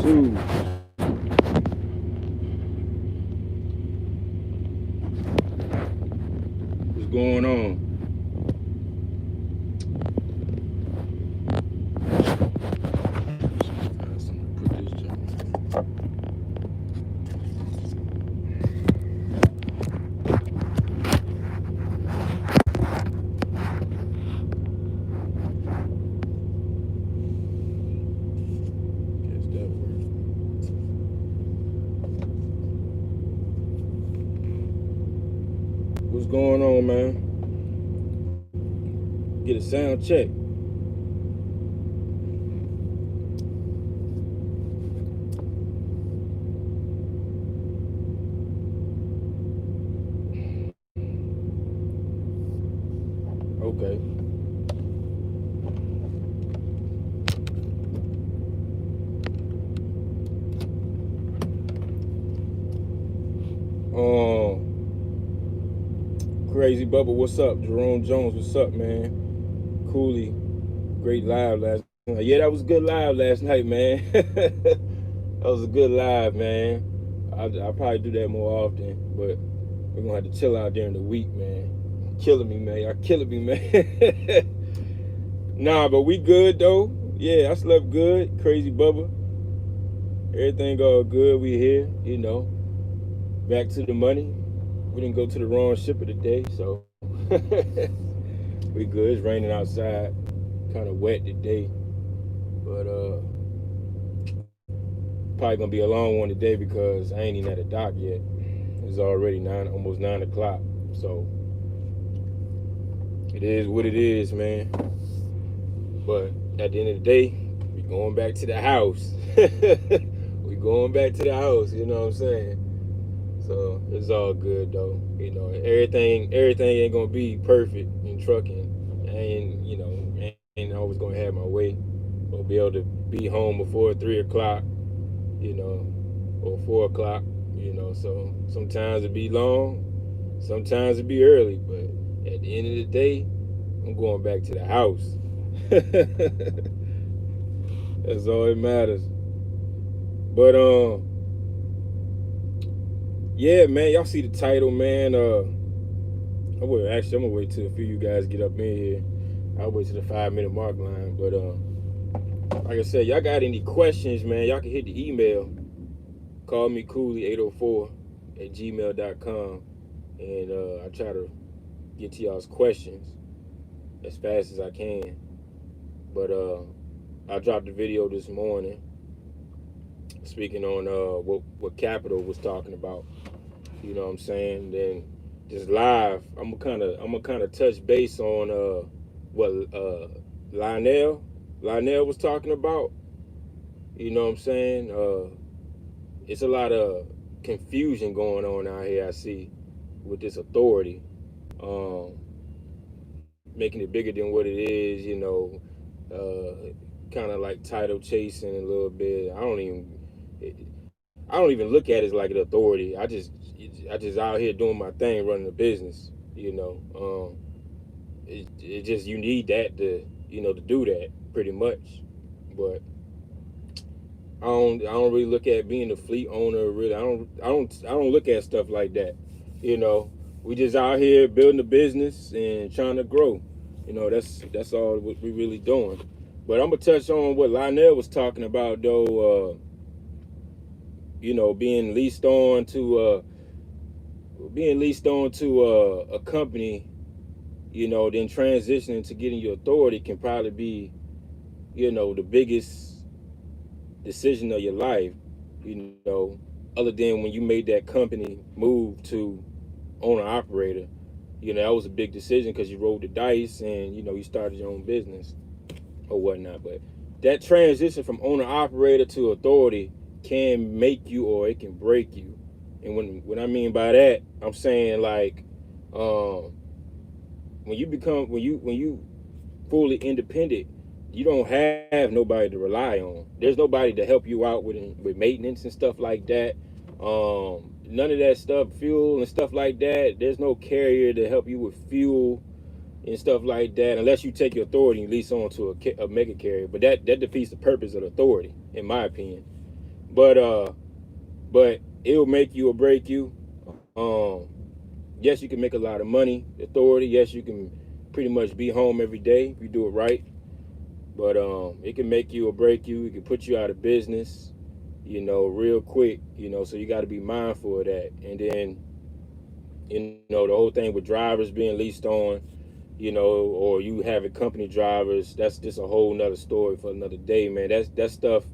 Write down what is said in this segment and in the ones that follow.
two. What's going on? What's going on, man? Get a sound check. Okay. Crazy Bubba, what's up? Jerome Jones, what's up, man? Cooley, great live last night. Yeah, that was a good live last night, man. That was a good live, man. I'll probably do that more often, but we're gonna have to chill out during the week, man. Killing me, man. Y'all killing me, man. Nah, but we good though. Yeah, I slept good. Crazy Bubba. Everything all good. We here, back to the money. We didn't go to the wrong ship of the day, so we good. It's raining outside, kind of wet today, but probably gonna be a long one today because I ain't even at the dock yet. It's already almost 9 o'clock, so it is what it is, man. But at the end of the day, we going back to the house. We going back to the house. You know what I'm saying? So it's all good though. Everything ain't gonna be perfect in trucking. I ain't always gonna have my way. Or be able to be home before 3 o'clock, or 4 o'clock. So sometimes it be long, sometimes it be early. But at the end of the day, I'm going back to the house. That's all that matters. But yeah, man, y'all see the title, man. I'm gonna wait till a few of you guys get up in here. I'll wait till the 5 minute mark line. But like I said, y'all got any questions, man? Y'all can hit the email. Call me Cooley 804 at gmail.com, and I try to get to y'all's questions as fast as I can. But I dropped a video this morning speaking on what Capital was talking about. You know what I'm saying? Then just live, I'm gonna kind of touch base on what Lionel was talking about. You know what I'm saying? It's a lot of confusion going on out here. I see with this authority, making it bigger than what it is. Kind of like title chasing a little bit. I don't even look at it as like an authority. I just out here doing my thing, running a business. It just you need that to do that pretty much. But I don't really look at being a fleet owner. Really, I don't look at stuff like that. We just out here building a business and trying to grow. That's all what we really doing. But I'm gonna touch on what Lionel was talking about though. Being leased on to a company, then transitioning to getting your authority can probably be, the biggest decision of your life, other than when you made that company move to owner operator. That was a big decision because you rolled the dice and, you started your own business or whatnot. But that transition from owner operator to authority can make you or it can break you. And when I mean by that, I'm saying like when you fully independent, you don't have nobody to rely on. There's nobody to help you out with maintenance and stuff like that. None of that stuff, fuel and stuff like that. There's no carrier to help you with fuel and stuff like that, unless you take your authority and lease on to a mega carrier. But that defeats the purpose of the authority, in my opinion. But but it'll make you or break you. Yes, you can make a lot of money. Authority. Yes, you can pretty much be home every day if you do it right. But it can make you or break you. It can put you out of business, real quick. So you got to be mindful of that. And then, the whole thing with drivers being leased on, or you having company drivers. That's just a whole nother story for another day, man. That stuff.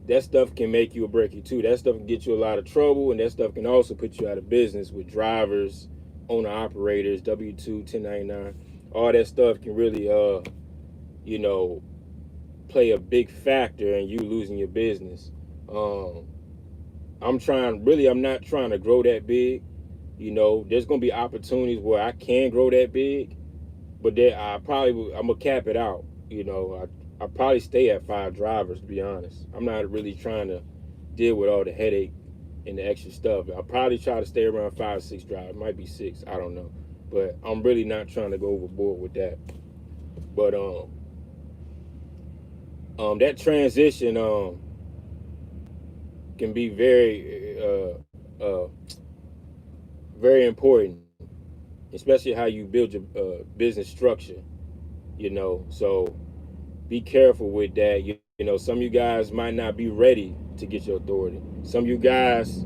That stuff can make you or break you too. That stuff can get you a lot of trouble, and that stuff can also put you out of business with drivers, owner operators, W-2, 1099. All that stuff can really, you know, play a big factor in you losing your business. Um, I'm not trying to grow that big. There's gonna be opportunities where I can grow that big, but there I'm gonna cap it out. I probably stay at 5 drivers to be honest. I'm not really trying to deal with all the headache and the extra stuff. I'll probably try to stay around 5, 6 drivers. It might be 6, I don't know, but I'm really not trying to go overboard with that. But that transition can be very important, especially how you build your business structure. So be careful with that. Some of you guys might not be ready to get your authority. Some of you guys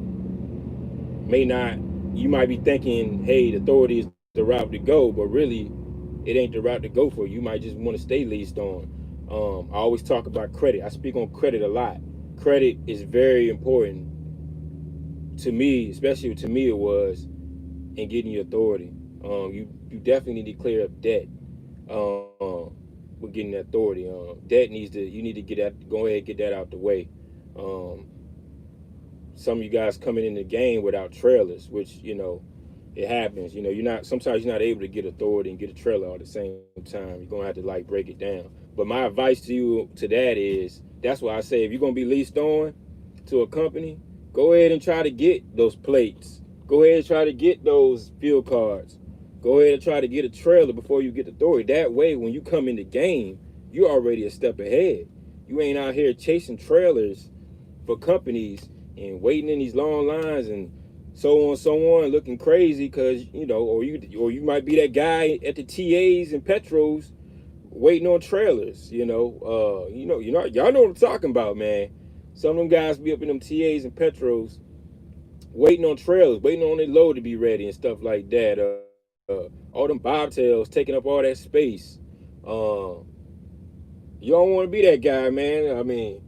may not. You might be thinking, hey, the authority is the route to go, but really it ain't the route to go for you. You might just want to stay leased on. I always talk about credit. I speak on credit a lot. Credit is very important to me, especially to me it was in getting your authority. You definitely need to clear up debt with getting that authority. Debt you need to go ahead and get that out the way. Um, some of you guys coming in the game without trailers, which it happens. Sometimes you're not able to get authority and get a trailer all at the same time. You're gonna have to like break it down. But my advice to you to that is that's why I say if you're gonna be leased on to a company, go ahead and try to get those plates. Go ahead and try to get those fuel cards. Go ahead and try to get a trailer before you get the authority. That way, when you come in the game, you're already a step ahead. You ain't out here chasing trailers for companies and waiting in these long lines and so on, looking crazy because or you might be that guy at the TAs and Petros waiting on trailers. Y'all know what I'm talking about, man. Some of them guys be up in them TAs and Petros waiting on trailers, waiting on their load to be ready and stuff like that. All them bobtails taking up all that space. Uh, you don't want to be that guy, man. I mean,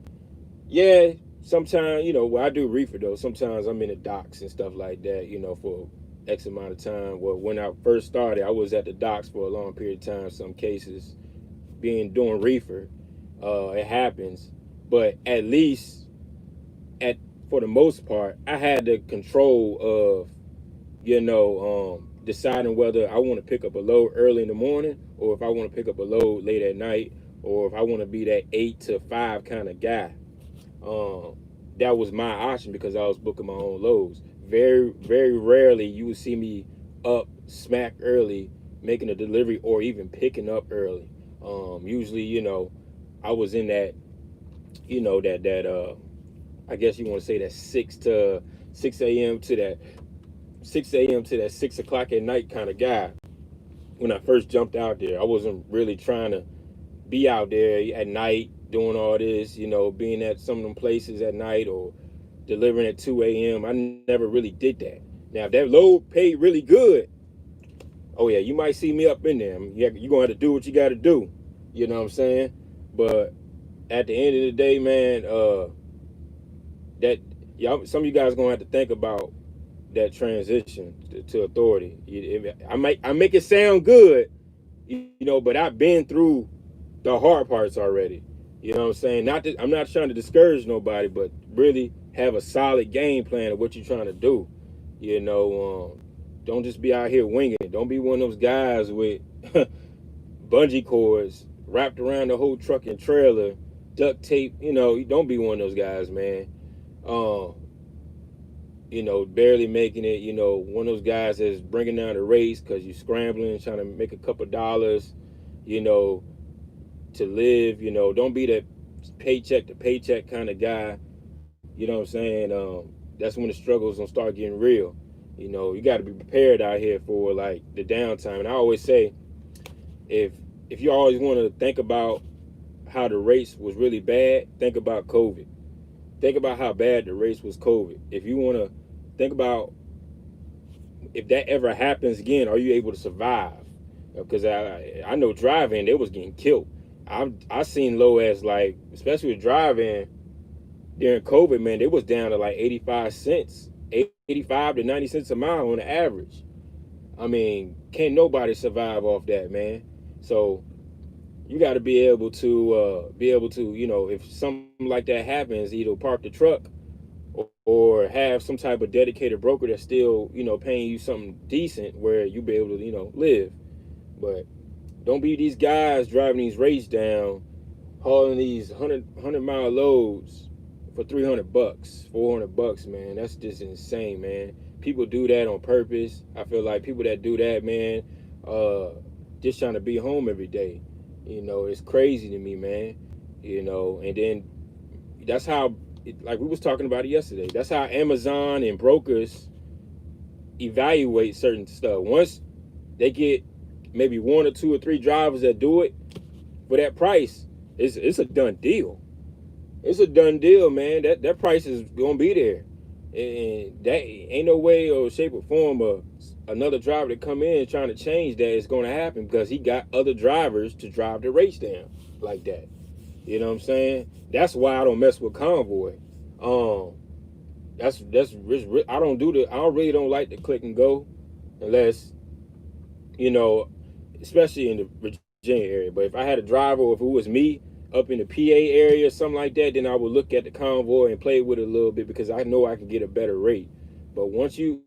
yeah, sometimes, well, I do reefer though. Sometimes I'm in the docks and stuff like that, for X amount of time. Well, when I first started, I was at the docks for a long period of time, some cases, doing reefer. It happens. But at least at for the most part, I had the control of, deciding whether I want to pick up a load early in the morning or if I want to pick up a load late at night or if I want to be that 8 to 5 kind of guy. Um, that was my option because I was booking my own loads. Very, very rarely you would see me up smack early, making a delivery or even picking up early. Usually, I was in that, I guess you want to say that 6 a.m. to that 6 a.m. to that 6 o'clock at night kind of guy. When I first jumped out there, I wasn't really trying to be out there at night doing all this, being at some of them places at night or delivering at 2 a.m. I never really did that. Now, if that load paid really good, oh yeah, you might see me up in there. You're going to have to do what you got to do. You know what I'm saying? But at the end of the day, man, that y'all, some of you guys going to have to think about that transition to authority. I make it sound good, but I've been through the hard parts already. You know what I'm saying? I'm not trying to discourage nobody, but really have a solid game plan of what you're trying to do. Don't just be out here winging it. Don't be one of those guys with bungee cords wrapped around the whole truck and trailer, duct tape. Don't be one of those guys, man. Um, barely making it. One of those guys that's bringing down the race because you're scrambling, trying to make a couple dollars. To live. Don't be that paycheck to paycheck kind of guy. You know what I'm saying? That's when the struggles gonna start getting real. You know, you got to be prepared out here for like the downtime. And I always say, if if you always want to think about how the race was really bad, think about COVID. Think about how bad the race was COVID. If you want to think about if that ever happens again, are you able to survive? Because I know driving, they was getting killed. I seen low as like, especially with driving during COVID, man, they was down to like 85 cents, 85 to 90 cents a mile on the average. I mean, can't nobody survive off that, man. So you got to be able to, you know, if something like that happens, either park the truck or have some type of dedicated broker that's still, you know, paying you something decent where you be able to, you know, live. But don't be these guys driving these rates down, hauling these 100 mile loads for 300 bucks, 400 bucks, man. That's just insane, man. People do that on purpose. I feel like people that do that, man, just trying to be home every day. You know, it's crazy to me, man. You know, and then that's how, like we was talking about it yesterday. That's how Amazon and brokers evaluate certain stuff. Once they get maybe one or two or three drivers that do it for that price, it's a done deal. It's a done deal, man. That price is gonna be there, and that ain't no way or shape or form of another driver to come in trying to change that is gonna happen because he got other drivers to drive the rates down like that. You know what I'm saying? That's why I don't mess with Convoy. Um, that's I don't really don't like to click and go unless, you know, especially in the Virginia area. But if I had a driver or if it was me up in the PA area or something like that, then I would look at the Convoy and play with it a little bit because I know I can get a better rate. But once you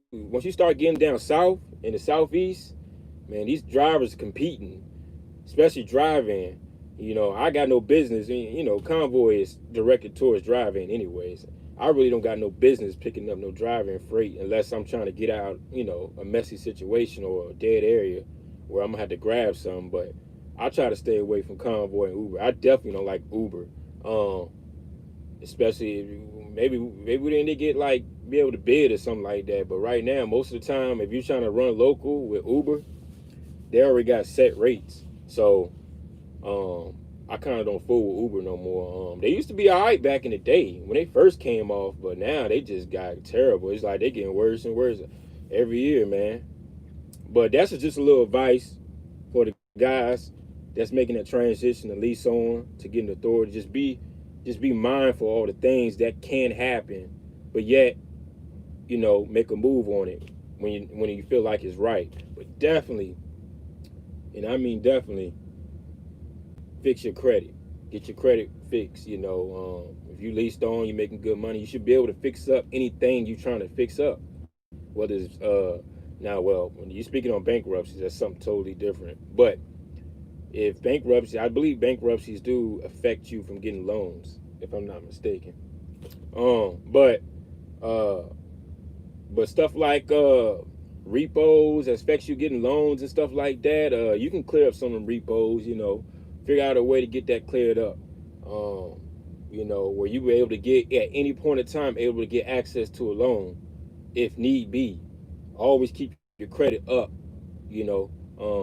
start getting down south in the southeast, man, these drivers competing, especially driving. You know, I got no business. You know, Convoy is directed towards driving anyways. I really don't got no business picking up no driving freight unless I'm trying to get out, you know, a messy situation or a dead area where I'm gonna have to grab some. But I try to stay away from Convoy and Uber. I definitely don't like Uber, especially if maybe we didn't get like be able to bid or something like that. But right now, most of the time, if you're trying to run local with Uber, they already got set rates. So I kind of don't fool with Uber no more. They used to be all right back in the day when they first came off, but now they just got terrible. It's like they getting worse and worse every year, man. But that's just a little advice for the guys that's making that transition to lease on to getting authority. Just be mindful of all the things that can happen, but yet, you know, make a move on it when you feel like it's right. But definitely, and I mean definitely, fix your credit. Get your credit fixed. You know, if you leased on, you're making good money. You should be able to fix up anything you're trying to fix up. Whether it's now, well, when you're speaking on bankruptcies, that's something totally different. But if bankruptcy, I believe bankruptcies do affect you from getting loans, if I'm not mistaken. But uh, but stuff like repos that affects you getting loans and stuff like that, you can clear up some of the repos. You know, figure out a way to get that cleared up. You know, where you were able to get at any point in time able to get access to a loan if need be. Always keep your credit up. You know,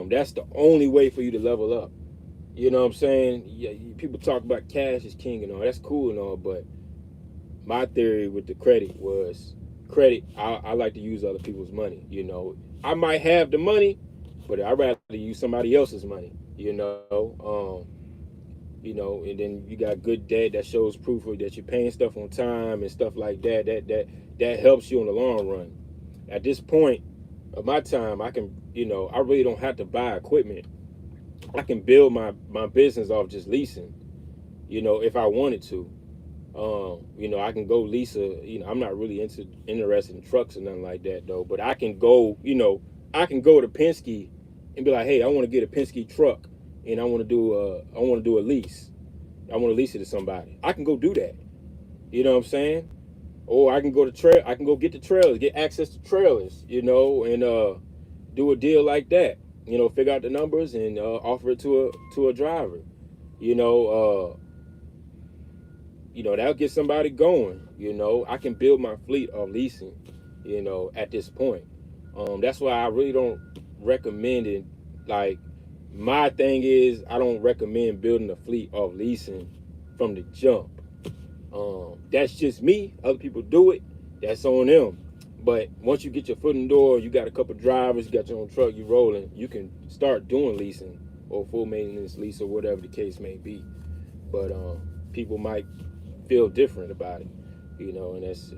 that's the only way for you to level up. You know what I'm saying? Yeah, people talk about cash is king and all. That's cool and all, but my theory with the credit was credit. I like to use other people's money. You know, I might have the money, but I'd rather use somebody else's money. You know, and then you got good debt that shows proof of that you're paying stuff on time and stuff like that. That helps you in the long run. At this point of my time, I can, you know, I really don't have to buy equipment. I can build my business off just leasing. You know, if I wanted to. You know, I can go lease you know, I'm not really interested in trucks or nothing like that though, but I can go, you know, I can go to Penske and be like, hey, I want to get a Penske truck and I want to do a lease. I want to lease it to somebody. I can go do that. You know what I'm saying? Or I can go get the trailers, get access to trailers, you know, and do a deal like that. You know, figure out the numbers and offer it to a driver. You know, that'll get somebody going. I can build my fleet of leasing, at this point. That's why I really don't recommend it. Like, my thing is, I don't recommend building a fleet of leasing from the jump. That's just me. Other people do it. That's on them. But once you get your foot in the door, you got a couple drivers, you got your own truck, you rolling, you can start doing leasing or full maintenance lease or whatever the case may be. But people might feel different about it, and that's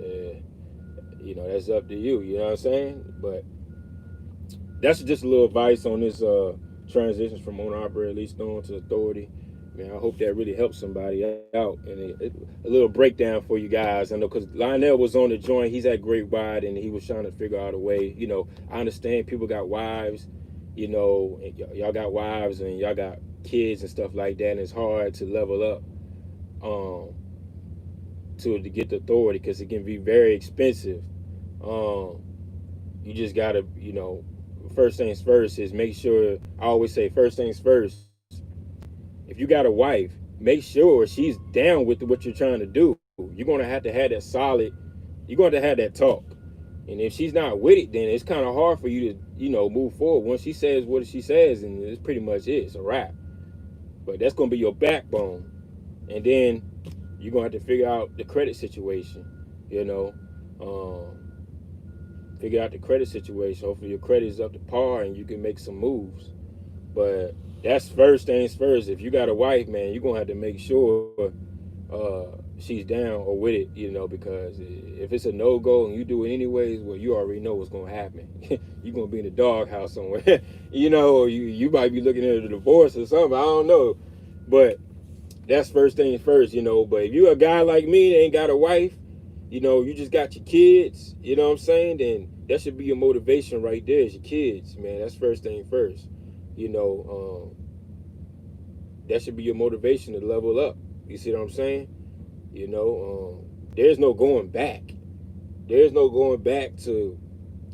up to you. You know what I'm saying? But that's just a little advice on this transitions from owner operator leased on to authority. Man, I hope that really helps somebody out. And a little breakdown for you guys. I know because Lionel was on the joint. He's at Great Wide, and he was trying to figure out a way. I understand people got wives, and y'all got wives and y'all got kids and stuff like that, and it's hard to level up to get the authority because it can be very expensive. You just gotta, first things first is make sure. I always say first things first. If you got a wife, make sure she's down with what you're trying to do. You're gonna have to have that solid. You're going to have that talk, and if she's not with it, then it's kind of hard for you to, move forward. Once she says what she says, and it's pretty much it. It's a wrap. But that's gonna be your backbone, and then you're gonna have to figure out the credit situation. Figure out the credit situation. Hopefully your credit is up to par, and you can make some moves. But that's first things first. If you got a wife, man, you're gonna have to make sure she's down or with it, because if it's a no-go and you do it anyways, well, you already know what's gonna happen. You're gonna be in the doghouse somewhere. You might be looking at a divorce or something. I don't know. But that's first things first, But if you're a guy like me that ain't got a wife, you just got your kids, you know what I'm saying? Then that should be your motivation right there, is your kids, man. That's first thing first. That should be your motivation to level up. You see what I'm saying? There's no going back. There's no going back to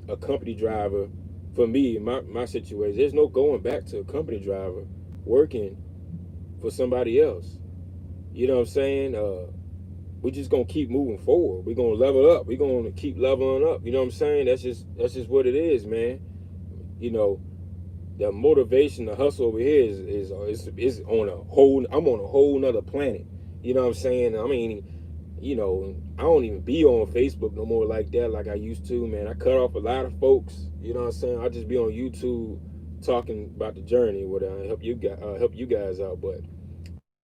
a company driver. For me, my situation, there's no going back to a company driver working for somebody else. You know what I'm saying? We're just gonna keep moving forward. We're gonna level up. We're gonna keep leveling up. You know what I'm saying? That's just what it is, man. The motivation, the hustle over here is on a whole. I'm on a whole nother planet. You know what I'm saying? I mean, I don't even be on Facebook no more like that, like I used to, man. I cut off a lot of folks. You know what I'm saying? I just be on YouTube talking about the journey, what I help you guys out. But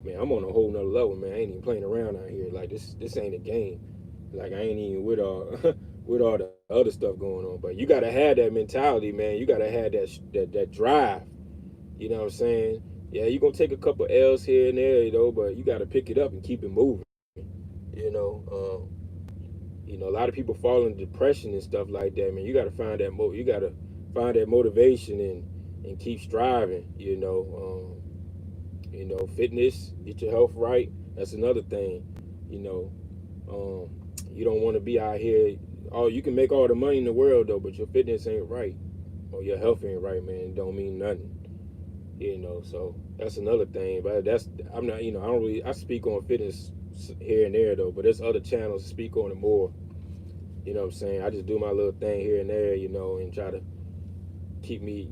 man, I'm on a whole nother level, man. I ain't even playing around out here. Like this ain't a game. Like I ain't even with all with all the other stuff going on. But you gotta have that mentality, man. You gotta have that drive. You know what I'm saying? Yeah, you're gonna take a couple L's here and there, but you gotta pick it up and keep it moving. A lot of people fall into depression and stuff like that, man. You gotta find that motivation and keep striving. Fitness, get your health right. That's another thing. You don't want to be out here. Oh, you can make all the money in the world though, but your fitness ain't right or your health ain't right, man. It don't mean nothing. So that's another thing. But I'm not. I don't really. I speak on fitness here and there though, but there's other channels that speak on it more. You know what I'm saying? I just do my little thing here and there, and try to keep me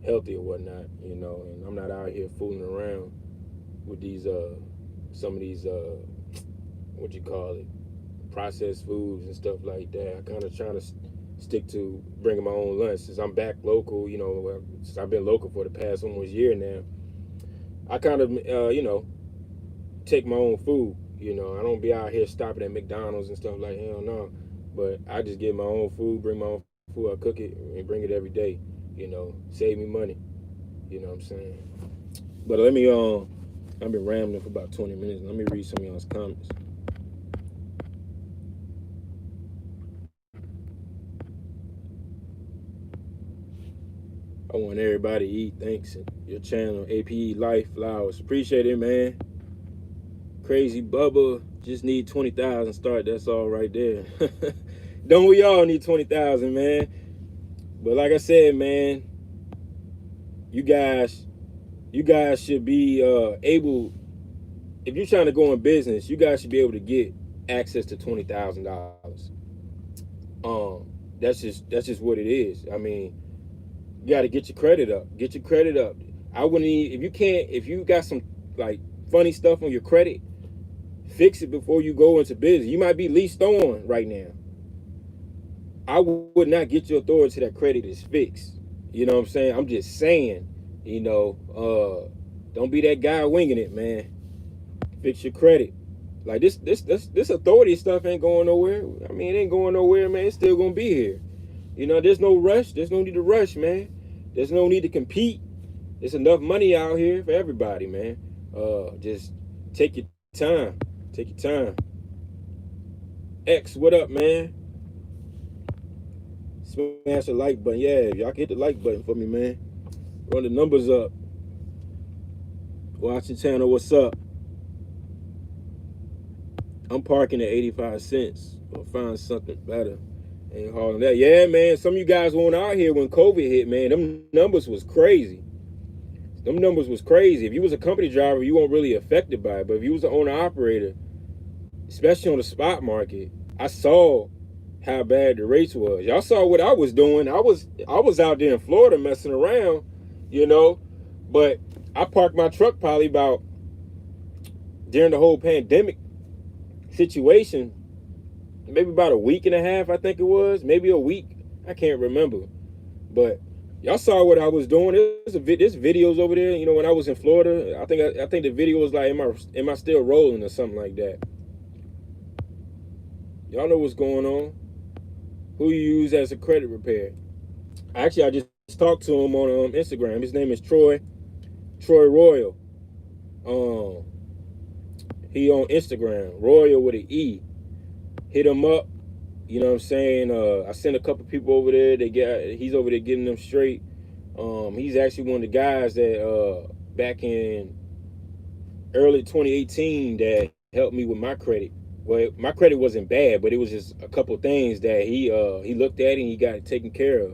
healthy or whatnot, and I'm not out here fooling around with these some of these what you call it, processed foods and stuff like that. I kind of trying to stick to bringing my own lunch since I'm back local. Since I've been local for the past almost year now. I kind of take my own food. I don't be out here stopping at McDonald's and stuff like hell no. But I just get my own food, bring my own food, I cook it and bring it every day. Save me money. You know what I'm saying? But let me I've been rambling for about 20 minutes. Let me read some of y'all's comments. I want everybody to eat. Thanks. Your channel, APE Life Flowers. Appreciate it, man. Crazy Bubba, just need 20,000 start. That's all right there. Don't we all need 20,000, man? But like I said, man, you guys should be able. if you're trying to go in business, you guys should be able to get access to $20,000. That's just what it is. I mean, you got to get your credit up. Get your credit up. I wouldn't if you can't, if you got some like funny stuff on your credit, fix it before you go into business. You might be leased on right now. I would not get your authority that credit is fixed. You know what I'm saying? I'm just saying, don't be that guy winging it, man. Fix your credit. Like this authority stuff ain't going nowhere. I mean, it ain't going nowhere, man. It's still gonna be here. There's no rush. There's no need to rush, man. There's no need to compete. There's enough money out here for everybody, man. Just take your time. Take your time. X, what up, man? Smash the like button. Yeah, y'all can hit the like button for me, man. Run the numbers up. Watch the channel. What's up? I'm parking at 85 cents. I'll find something better. Ain't hard on that. Yeah, man. Some of you guys weren't out here when COVID hit, man. Them numbers was crazy. Them numbers was crazy. If you was a company driver, you weren't really affected by it. But if you was an owner operator, especially on the spot market, I saw how bad the rates was. Y'all saw what I was doing. I was out there in Florida messing around, but I parked my truck probably about during the whole pandemic situation, maybe about a week and a half, I think it was, maybe a week. I can't remember, but y'all saw what I was doing. There's videos over there. When I was in Florida, I think the video was like, am I still rolling or something like that. Y'all know what's going on. Who you use as a credit repair? Actually, I just talked to him on Instagram. His name is Troy Royal. He on Instagram, Royal with an E. Hit him up. You know what I'm saying? I sent a couple people over there. He's over there getting them straight. He's actually one of the guys that back in early 2018 that helped me with my credit. Well, my credit wasn't bad, but it was just a couple things that he looked at and he got it taken care of.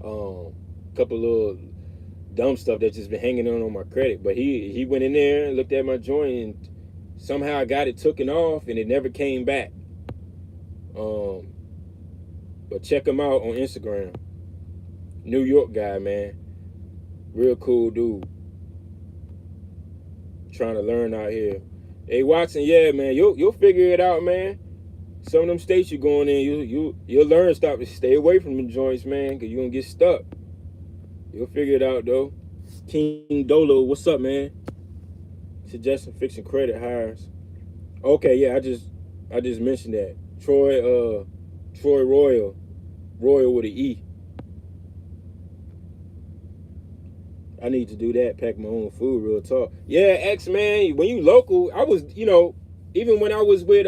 A couple little dumb stuff that's just been hanging on my credit. But he went in there and looked at my joint and somehow I got it taken off and it never came back. But check him out on Instagram. New York guy, man. Real cool dude. Trying to learn out here. Hey Watson, yeah, man, you'll figure it out, man. Some of them states you're going in, you'll learn. Stay away from the joints, man, because you're gonna get stuck. You'll figure it out though. King Dolo, what's up, man? Suggesting fixing credit hires. Okay, yeah, I just mentioned that. Troy Royal with an E. I need to do that, pack my own food, real talk. Yeah, X, man, when you local, I was, even when I was with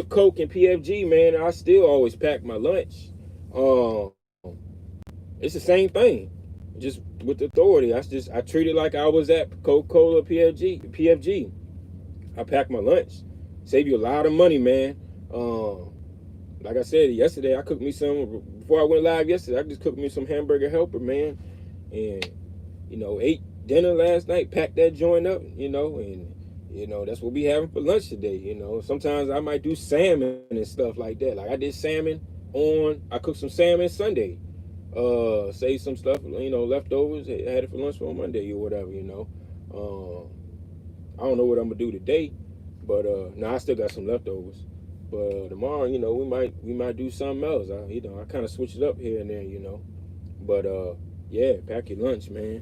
Coke and PFG, man, I still always pack my lunch. It's the same thing, just with authority. I treat it like I was at Coca-Cola PFG. I pack my lunch. Save you a lot of money, man. Like I said yesterday, I cooked me some, before I went live yesterday, I just cooked me some hamburger helper, man. And, ate dinner last night, packed that joint up, and, that's what we having for lunch today, Sometimes I might do salmon and stuff like that. Like I did I cooked some salmon Sunday. Save some stuff, leftovers. I had it for lunch on Monday or whatever, I don't know what I'm gonna do today, but I still got some leftovers. But tomorrow, we might do something else. I kind of switch it up here and there, But yeah, pack your lunch, man.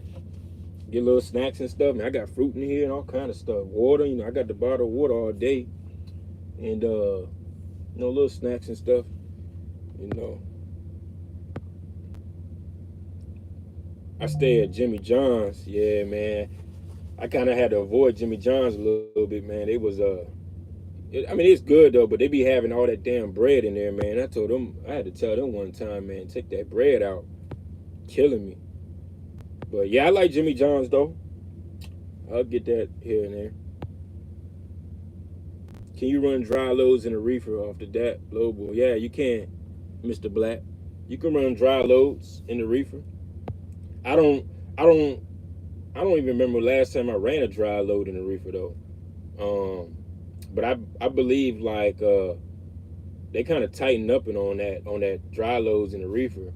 Get little snacks and stuff. Man, I got fruit in here and all kind of stuff. Water, I got the bottle of water all day, and little snacks and stuff, I stay at Jimmy John's. Yeah, man. I kind of had to avoid Jimmy John's a little bit, man. It was it's good though, but they be having all that damn bread in there, man. I had to tell them one time, man, take that bread out. Killing me. But yeah, I like Jimmy John's though. I'll get that here and there. Can you run dry loads in a reefer off the DAP load boy? Yeah, you can, Mr. Black. You can run dry loads in the reefer. I don't I don't even remember last time I ran a dry load in a reefer though. But I believe like they kind of tighten up and on that dry loads in the reefer.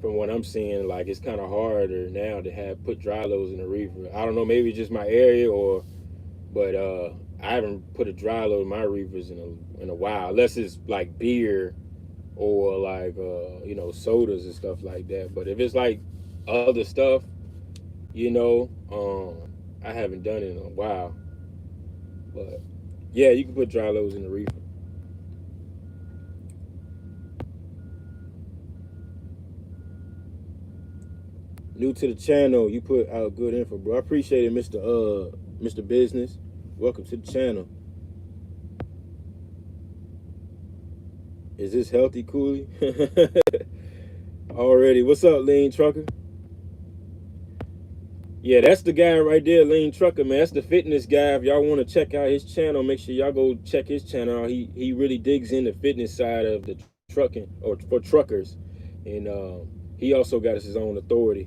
From what I'm seeing, like it's kind of harder now to have put dry loads in the reefer. I don't know, maybe it's just my area or, but I haven't put a dry load in my reefers in a while, unless it's like beer or like sodas and stuff like that. But if it's like other stuff, you know, I haven't done it in a while. But yeah, you can put dry loads in the reefer. New to the channel, you put out good info, bro. I appreciate it, Mr. Business. Welcome to the channel. Is this healthy, Cooley? Already. What's up, Lean Trucker? Yeah, that's the guy right there, Lean Trucker, man. That's the fitness guy. If y'all want to check out his channel, make sure y'all go check his channel out. He really digs in the fitness side of the trucking, or for truckers. And he also got his own authority.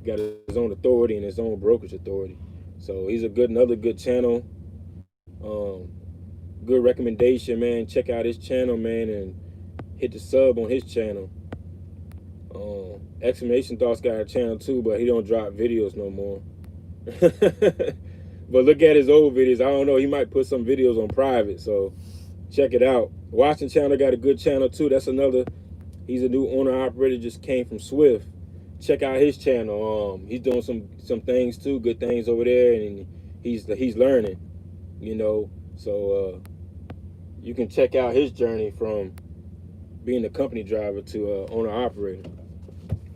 Got his own authority and his own brokerage authority. So he's another good channel. Good recommendation, man. Check out his channel, man, and hit the sub on his channel. Exclamation Thoughts got a channel too, but he don't drop videos no more. But look at his old videos. I don't know, he might put some videos on private, so check it out. Watching channel got a good channel too. That's another. He's a new owner operator, just came from Swift. Check out his channel. He's doing some things too, good things over there, and he's learning, you know. So you can check out his journey from being a company driver to owner operator,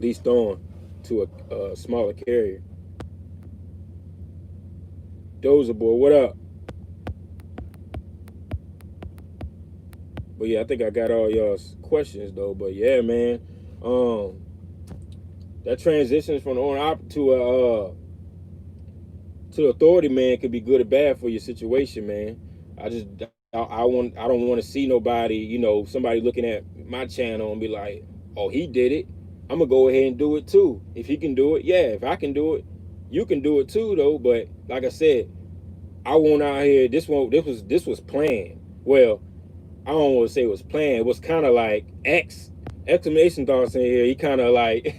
leased on to a smaller carrier. Dozer boy, what up? But yeah, I think I got all y'all's questions though. But yeah, man, that transition from the owner op to authority, man, could be good or bad for your situation, man. I don't want to see nobody, you know, somebody looking at my channel and be like, oh, he did it, I'm gonna go ahead and do it too. If he can do it, yeah. If I can do it, you can do it too, though. But like I said, I won't out here. This was planned. Well, I don't want to say it was planned. It was kind of like exclamation thoughts in here. He kind of like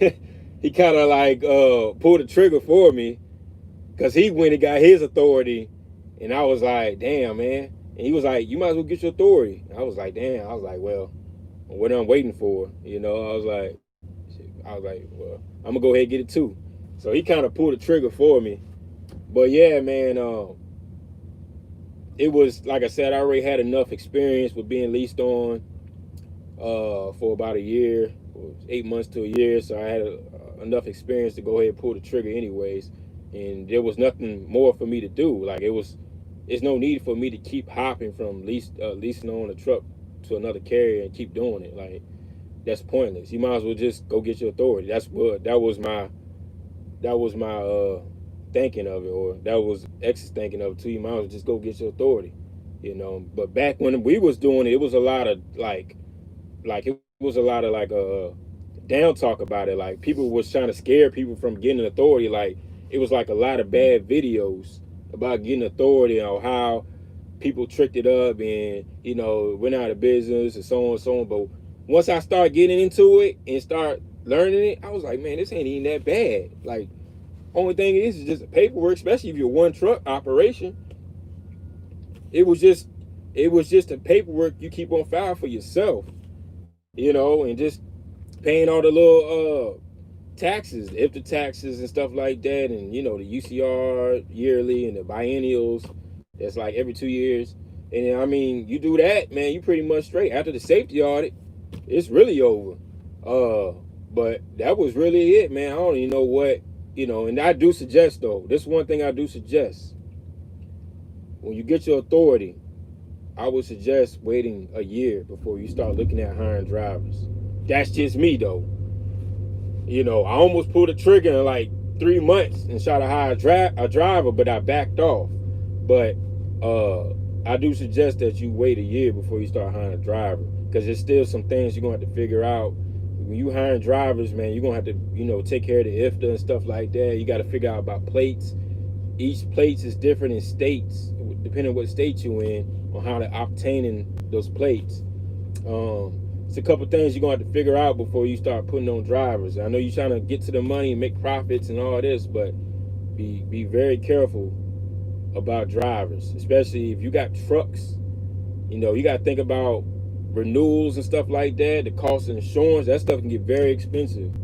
pulled the trigger for me, because he went and got his authority, and I was like, damn, man. And he was like, you might as well get your authority. I was like, damn. I was like, well, what I'm waiting for, you know. I was like, well, I'm gonna go ahead and get it too. So he kind of pulled the trigger for me. But yeah, man, it was, like I said, I already had enough experience with being leased on for about a year, 8 months to a year. So I had enough experience to go ahead and pull the trigger anyways. And there was nothing more for me to do. Like it's no need for me to keep hopping from leasing on a truck to another carrier and keep doing it. Like, that's pointless. You might as well just go get your authority. That was my thinking of it, or that was X's thinking of it too. You might as well just go get your authority, you know. But back when we was doing it, it was a lot of down talk about it. Like, people was trying to scare people from getting authority. Like, it was like a lot of bad videos about getting authority, on how people tricked it up and, you know, went out of business and so on and so on. But once I start getting into it and start learning it, I was like, man, this ain't even that bad. Like, only thing is just the paperwork, especially if you're one truck operation. It was just the paperwork you keep on file for yourself, you know, and just paying all the little taxes, if the taxes and stuff like that, and, you know, the UCR yearly and the biennials, that's like every 2 years. And I mean, you do that, man, you pretty much straight. After the safety audit, it's really over. But that was really it, man. I don't even know what, you know. And I do suggest, though, this one thing I do suggest: when you get your authority, I would suggest waiting a year before you start looking at hiring drivers. That's just me, though. You know, I almost pulled the trigger in like 3 months and tried to hire a driver, but I backed off. But I do suggest that you wait a year before you start hiring a driver, because there's still some things you're going to have to figure out when you hiring drivers, man, you're gonna have to, take care of the IFTA and stuff like that. You got to figure out about plates. Each plates is different in states, depending on what state you're in, on how to obtaining those plates. It's a couple things you're gonna have to figure out before you start putting on drivers. I know you're trying to get to the money and make profits and all this, but be very careful about drivers, especially if you got trucks. You got to think about renewals and stuff like that. The cost of insurance, that stuff can get very expensive.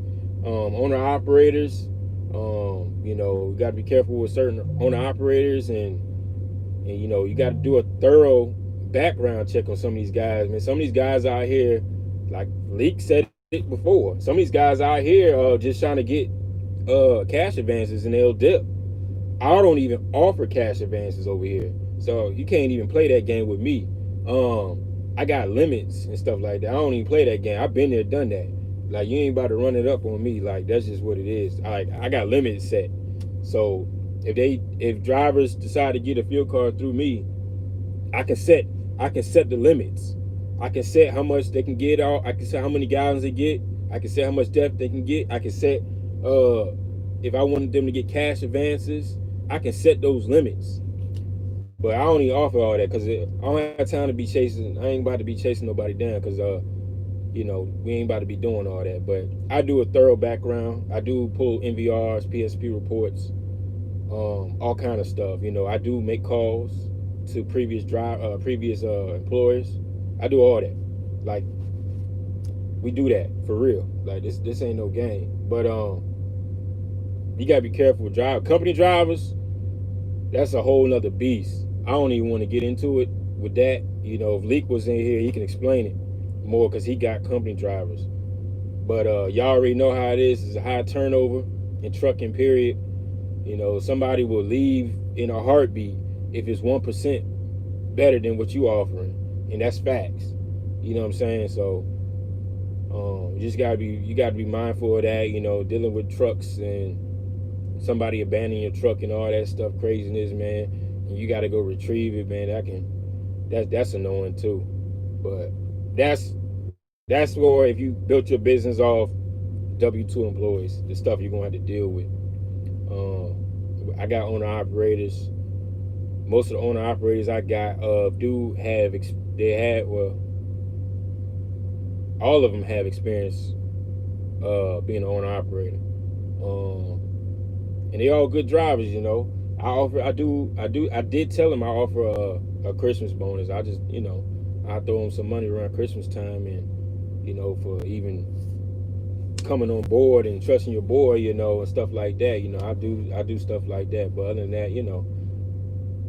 Owner operators, you got to be careful with certain owner operators, and you got to do a thorough background check on some of these guys. Man, some of these guys out here, like Leak said it before, some of these guys out here are just trying to get cash advances and they'll dip. I don't even offer cash advances over here, so you can't even play that game with me. I got limits and stuff like that. I don't even play that game. I've been there, done that. Like, you ain't about to run it up on me. Like, that's just what it is. I got limits set. So if drivers decide to get a fuel card through me, I can set the limits. I can set how much they can get out. I can set how many gallons they get. I can set how much depth they can get. I can set if I wanted them to get cash advances, I can set those limits. But I don't even offer all that because I don't have time to be chasing. I ain't about to be chasing nobody down because we ain't about to be doing all that. But I do a thorough background. I do pull NVRs, PSP reports, all kind of stuff. I do make calls to previous employers. I do all that. Like, we do that for real. Like, this ain't no game. But you gotta be careful with company drivers. That's a whole nother beast. I don't even want to get into it with that. If Leak was in here, he can explain it more because he got company drivers. But y'all already know how it is. It's a high turnover in trucking, period. Somebody will leave in a heartbeat if it's 1% better than what you offering, and that's facts. You know what I'm saying? So you gotta be mindful of that. Dealing with trucks and somebody abandoning your truck and all that stuff, craziness, man. And you gotta go retrieve it, man. That's annoying too. But that's where, if you built your business off W-2 employees, the stuff you're gonna have to deal with. I got owner operators. Most of the owner operators I got all of them have experience being an owner operator. And they all good drivers. I did tell them I offer a Christmas bonus. I just, I throw them some money around Christmas time, and for even coming on board and trusting your boy, and stuff like that. I do stuff like that. But other than that,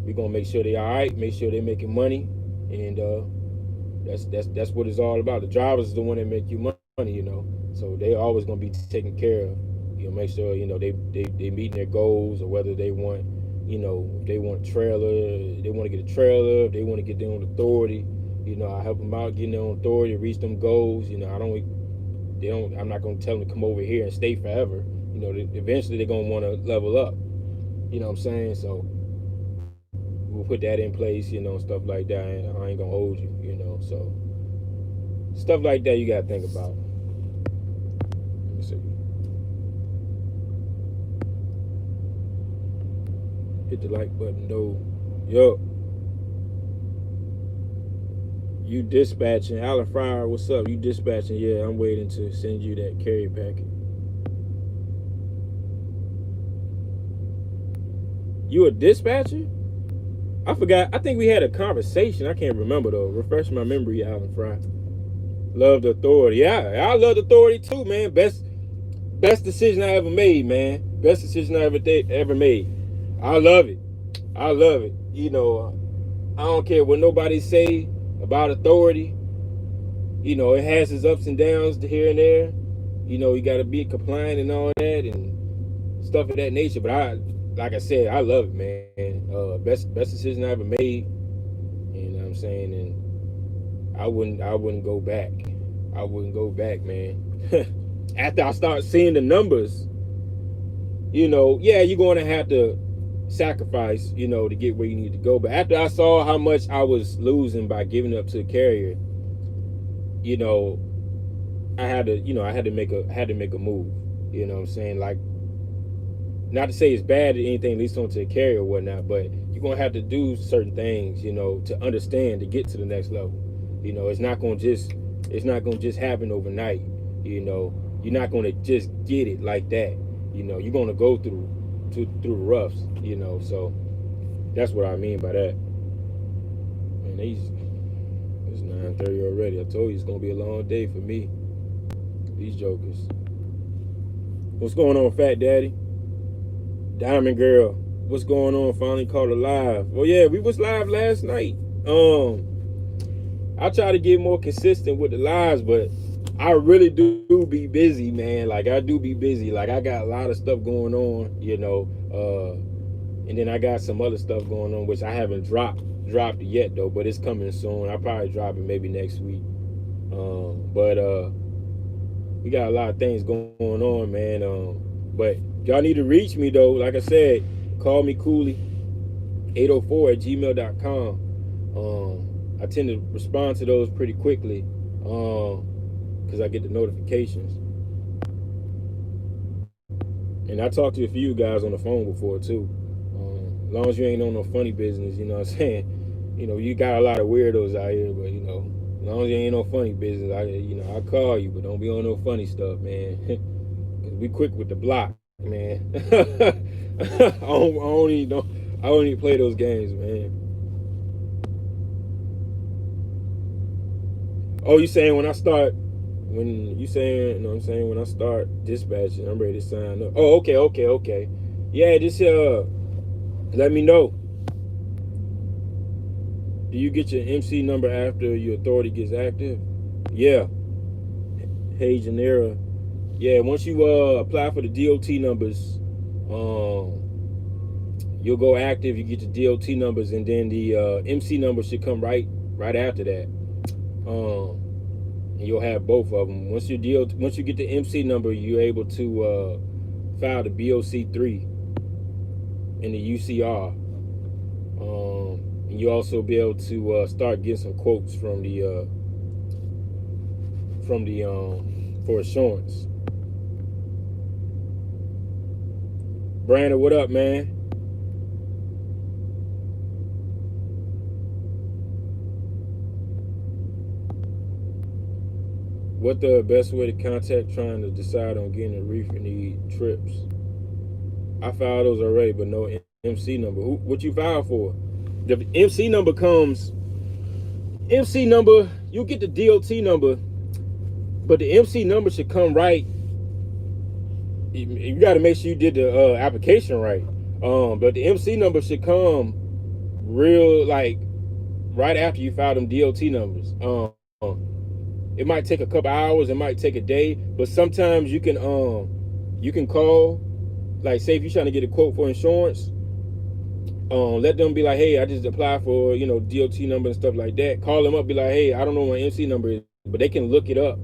we're gonna make sure they all right, make sure they're making money, and that's what it's all about. The drivers is the one that make you money, so they always gonna be taken care of. Make sure they meeting their goals, or whether they want, if they want trailer, they want to get a trailer, if they want to get their own authority, I help them out getting their own authority, reach them goals. I'm not gonna tell them to come over here and stay forever. Eventually they're gonna want to level up. You know what I'm saying? So we'll put that in place, stuff like that. I ain't gonna hold you, so stuff like that you gotta think about. Let me see. Hit the like button though. Yo, you dispatching? Alan Fryer, what's up? You dispatching? Yeah, I'm waiting to send you that carry packet. You a dispatcher? I forgot. I think we had a conversation. I can't remember though. Refresh my memory, Alan Fry. Love the authority. Yeah, I love the authority too, man. Best decision I ever made, man. Best decision I ever made. I love it. I love it. I don't care what nobody say about authority. It has its ups and downs here and there. You got to be compliant and all that and stuff of that nature. But like I said, I love it, man. Best decision I ever made. You know what I'm saying? And I wouldn't go back. I wouldn't go back, man. After I start seeing the numbers, yeah, you're going to have to sacrifice, to get where you need to go. But after I saw how much I was losing by giving up to the carrier, I had to make a move. You know what I'm saying? Like, not to say it's bad or anything leads on to a carrier or whatnot, but you're gonna have to do certain things, to understand to get to the next level. It's not gonna just happen overnight. You're not gonna just get it like that. You're gonna go through the roughs. So that's what I mean by that. Man, it's 9:30 already. I told you it's gonna be a long day for me. These jokers. What's going on, Fat Daddy? Diamond Girl. What's going on? Finally caught her live. Well, yeah, we was live last night. I try to get more consistent with the lives, but I really do be busy, man. Like, I do be busy. Like, I got a lot of stuff going on, and then I got some other stuff going on which I haven't dropped it yet though, but it's coming soon. I'll probably drop it maybe next week. But we got a lot of things going on, man. But y'all need to reach me though. Like I said, call me Cooley 804@gmail.com. I tend to respond to those pretty quickly because I get the notifications. And I talked to a few guys on the phone before too. As long as you ain't on no funny business, you know what I'm saying? You got a lot of weirdos out here, but as long as you ain't no funny business, I'll call you, but don't be on no funny stuff, man. Cause we quick with the block, man. I don't even play those games, man. Oh, you saying when I start dispatching, I'm ready to sign up. Oh, okay. Yeah, just let me know. Do you get your MC number after your authority gets active? Yeah. Hey, Janera. Yeah, once you apply for the DOT numbers, you'll go active. You get the DOT numbers, and then the MC number should come right after that. And you'll have both of them. Once you get the MC number, you're able to file the BOC3 and the UCR. And you also be able to start getting some quotes for insurance. Brandon, what up, man? What the best way to contact trying to decide on getting a reefer need trips? I filed those already, but no MC number. What you filed for? The MC number you get the DOT number, but the MC number should come right. You got to make sure you did the application right. But the MC number should come right after you file them DOT numbers. It might take a couple hours, it might take a day, but sometimes you can call, like, say if you're trying to get a quote for insurance, let them be like, hey, I just applied for DOT number and stuff like that. Call them up, be like, hey, I don't know what my MC number is, but they can look it up.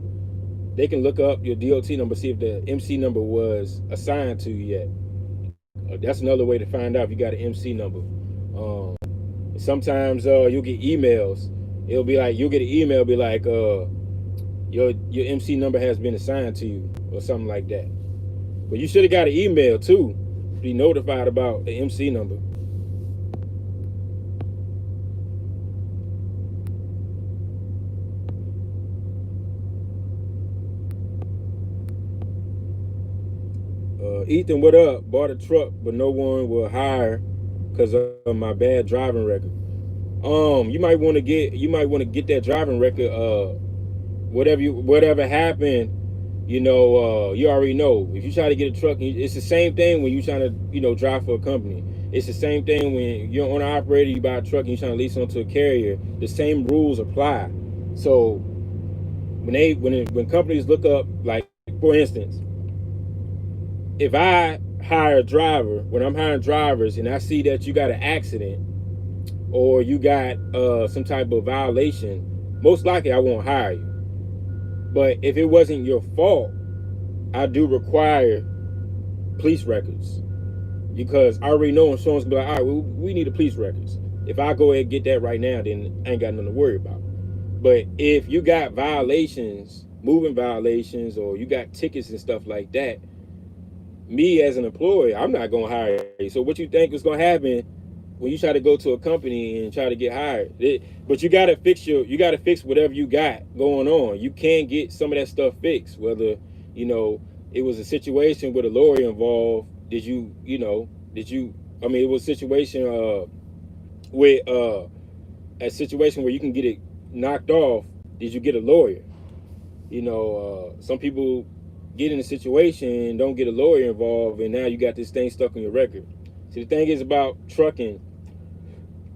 They can look up your DOT number, see if the MC number was assigned to you yet. That's another way to find out if you got an MC number. Sometimes you'll get emails. You'll get an email, be like, your MC number has been assigned to you, or something like that. But you should have got an email too, to be notified about the MC number. Ethan, what up? Bought a truck, but no one will hire because of my bad driving record. You might want to get that driving record. Whatever happened, you already know. If you try to get a truck, it's the same thing when you trying to drive for a company. It's the same thing when you're an owner operator, you buy a truck and you're trying to lease onto a carrier. The same rules apply. So when companies look up, like, for instance, if I hire a driver, when I'm hiring drivers and I see that you got an accident or you got some type of violation, most likely I won't hire you. But if it wasn't your fault, I do require police records, because I already know insurance will be like, all right, we need the police records. If I go ahead and get that right now, then I ain't got nothing to worry about. But if you got violations moving violations or you got tickets and stuff like that, me as an employer, I'm not gonna hire you. So what you think is gonna happen when you try to go to a company and try to get hired? But you gotta fix whatever you got going on. You can get some of that stuff fixed. Whether you know it was a situation with a lawyer involved. Did you? I mean, it was a situation with a situation where you can get it knocked off. Did you get a lawyer? Some people get in a situation and don't get a lawyer involved, and now you got this thing stuck on your record. See, the thing is about trucking,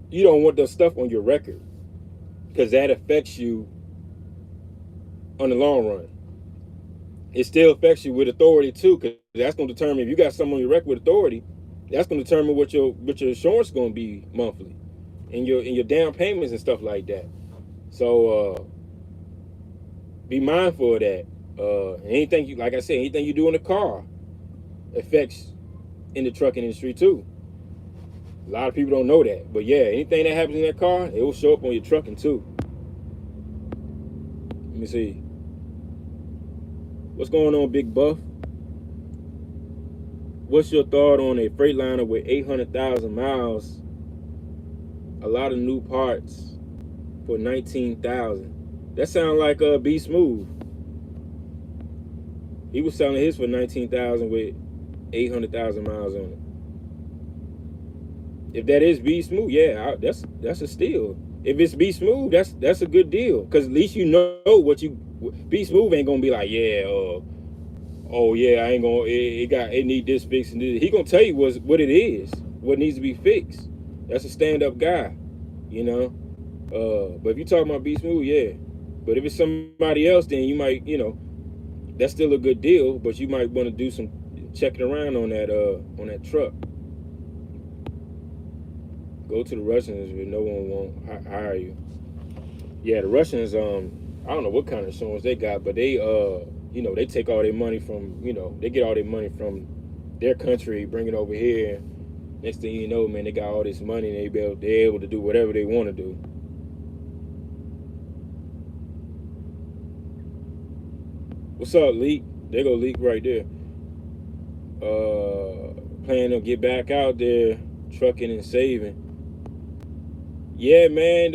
you don't want the stuff on your record because that affects you on the long run. It still affects you with authority too, because that's going to determine if you got something on your record with authority. That's going to determine what your insurance is going to be monthly, and your down payments and stuff like that. So be mindful of that. Anything you, like I said, anything you do in the car affects in the trucking industry too. A lot of people don't know that, but yeah, anything that happens in that car, it will show up on your trucking too. Let me see. What's going on, Big Buff? What's your thought on a Freightliner with 800,000 miles, a lot of new parts for 19,000? That sounds like B Smooth. He was selling his for 19,000 with 800,000 miles on it. If that is B Smooth, yeah, that's a steal. If it's B Smooth, that's a good deal, because at least you know what you. B Smooth ain't gonna be like, yeah, oh yeah, I ain't gonna. It need this fixed and this. He gonna tell you what it is, what needs to be fixed. That's a stand up guy, you know. But if you talking about B Smooth, yeah. But if it's somebody else, then you might, that's still a good deal. But you might want to do some checking around on that truck. Go to the Russians if no one won't hire you. Yeah, the Russians, I don't know what kind of insurance they got, but they they take all their money from, they get all their money from their country, bring it over here. Next thing you know, man, they got all this money and they're able to do whatever they want to do. What's up, Leak? There go Leak right there. Planning to get back out there, trucking and saving. Yeah, man.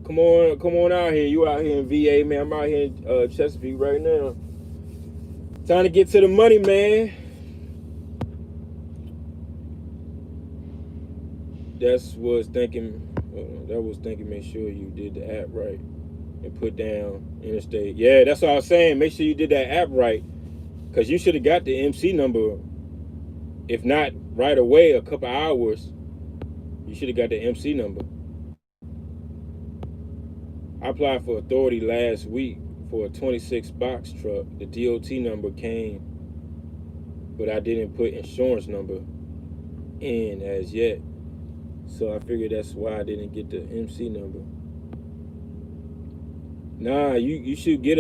Come on out here. You out here in VA, man. I'm out here in Chesapeake right now. Time to get to the money, man. That was thinking. Make sure you did the app right and put down interstate. Yeah, that's what I was saying. Make sure you did that app right, because you should have got the MC number. If not right away, a couple hours, you should have got the MC number. I applied for authority last week for a 26 box truck. The DOT number came, but I didn't put insurance number in as yet. So I figured that's why I didn't get the MC number. Nah, you should get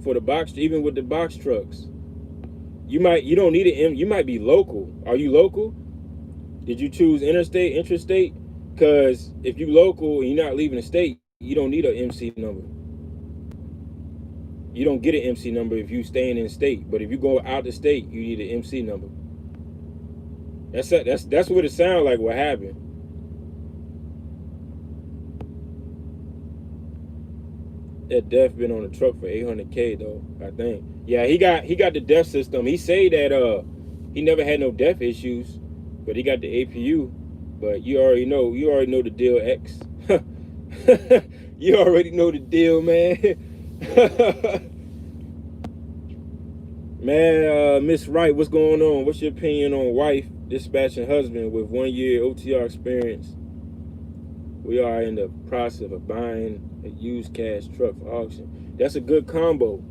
for the box, even with the box trucks. You don't need you might be local. Are you local? Did you choose interstate, intrastate? Because if you local and you're not leaving the state, you don't need an MC number. You don't get an MC number if you staying in state. But if you go out the state, you need an MC number. That's what it sounds like. What happened? That Def been on the truck for 800K though. I think. Yeah, he got the Def system. He say that he never had no Def issues, but he got the APU. But you already know the deal, X. You already know the deal, man. Man, Miss Wright, what's going on? What's your opinion on wife dispatching husband with 1 year OTR experience? We are in the process of buying a used cash truck for auction. That's a good combo.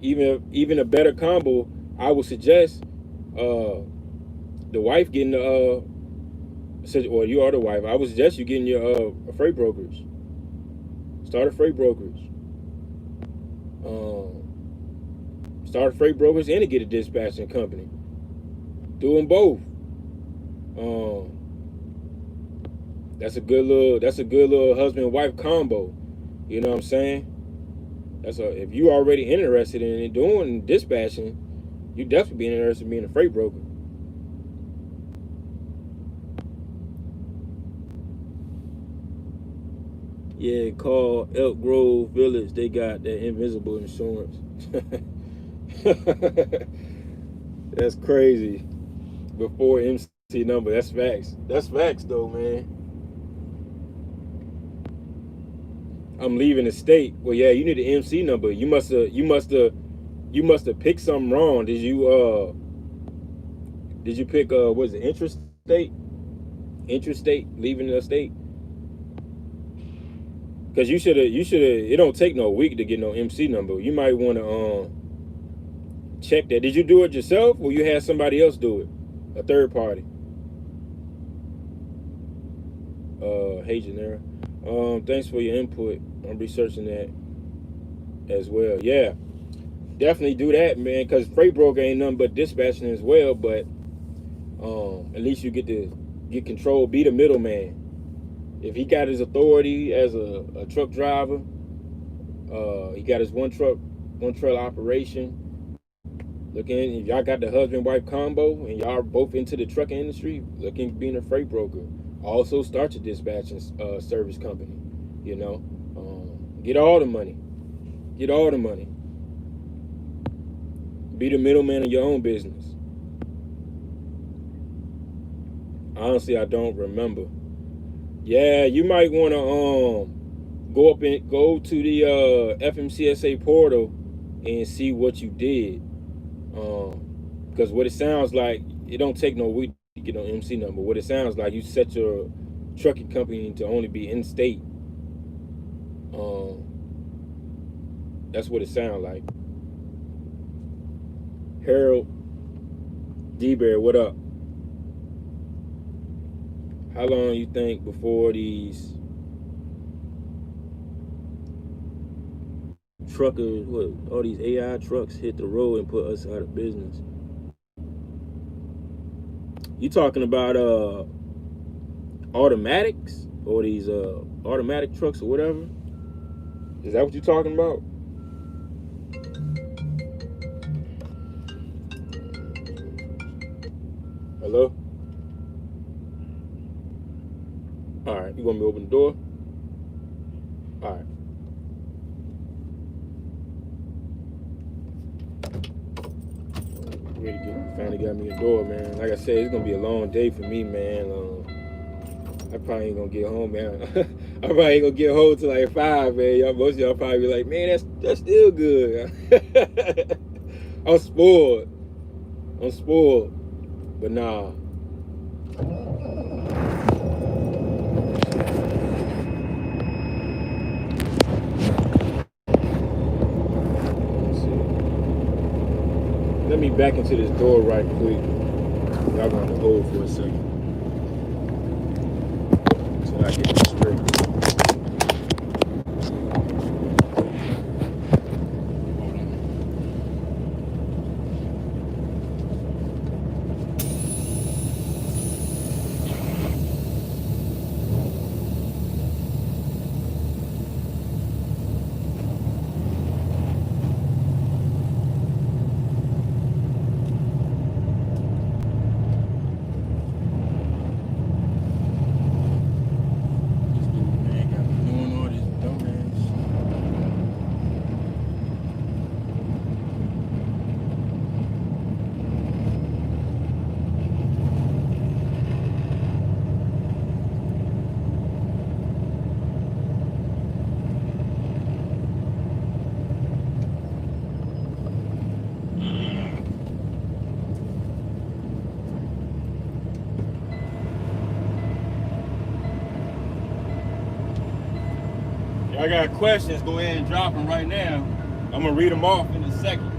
Even a better combo, I would suggest the wife getting the or you are the wife. I would suggest you getting your freight brokerage. Start a freight brokerage. Start a freight brokerage and to get a dispatching company. Do them both. That's a good little husband and wife combo. You know what I'm saying? If you already interested in doing dispatching, you definitely be interested in being a freight broker. Yeah, call Elk Grove Village. They got that invisible insurance. That's crazy. Before MC number. That's facts. That's facts though, man. I'm leaving the state. Well, yeah, you need an MC number. You must have picked something wrong. Did you pick was it intrastate? Intrastate, leaving the state? Cause you should have it don't take no week to get no MC number. You might want to check that. Did you do it yourself or you had somebody else do it? A third party. Hey Janera. Thanks for your input. I'm researching that as well. Yeah. Definitely do that, man, because freight broker ain't nothing but dispatching as well, but at least you get to get control, be the middleman. If he got his authority as a truck driver, he got his one truck operation. If y'all got the husband-wife combo and y'all are both into the trucking industry, looking being a freight broker. Also start your dispatching service company, you know. Get all the money. Get all the money. Be the middleman of your own business. Honestly, I don't remember. Yeah, you might want to go to the FMCSA portal and see what you did. Because what it sounds like, it don't take no week to get an MC number. What it sounds like, you set your trucking company to only be in state. That's what it sounds like. Harold D-Bear, what up? How long you think before these truckers, all these AI trucks hit the road and put us out of business? You talking about automatics or these automatic trucks or whatever? Is that what you're talking about? Hello? All right, you want me to open the door? All right. Finally got me a door, man. Like I said, it's gonna be a long day for me, man. I probably ain't gonna get home, man. I probably ain't gonna get home till like 5, man. Most of y'all probably be like, man, that's still good. I'm spoiled. But nah. Let me back into this door right quick. Y'all gonna hold for a second until I get this straight. I got questions, go ahead and drop them right now. I'm gonna read them off in a second.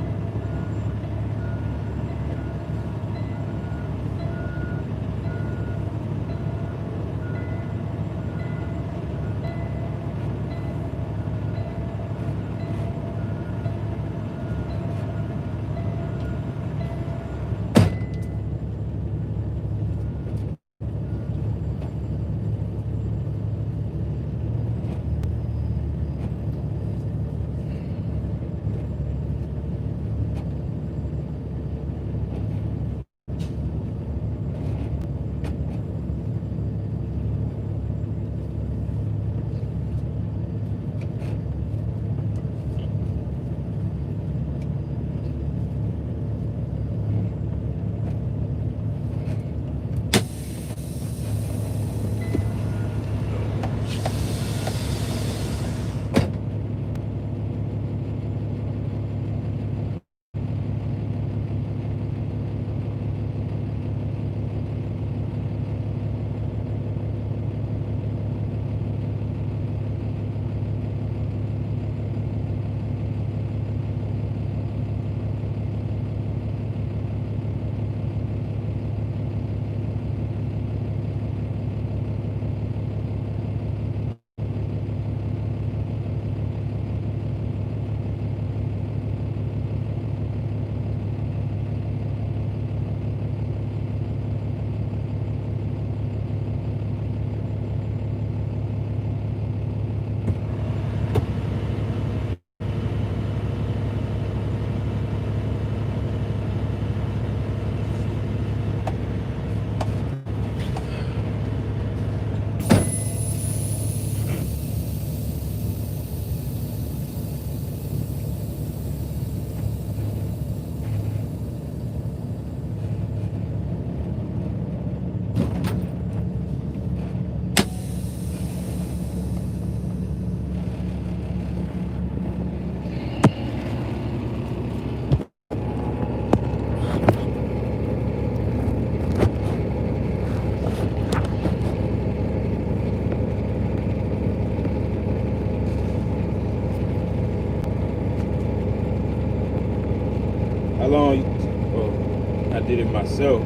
did it myself.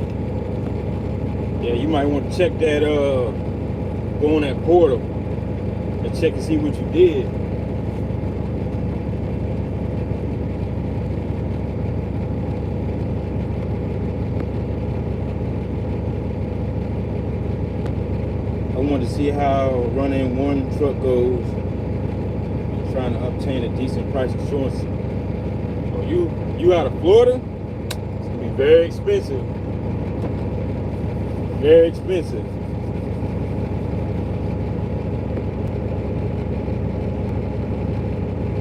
Yeah, you might want to check that, go on that portal and check and see what you did. I wanted to see how running one truck goes, trying to obtain a decent price insurance. Oh, you out of Florida? It's gonna be very expensive. Very expensive.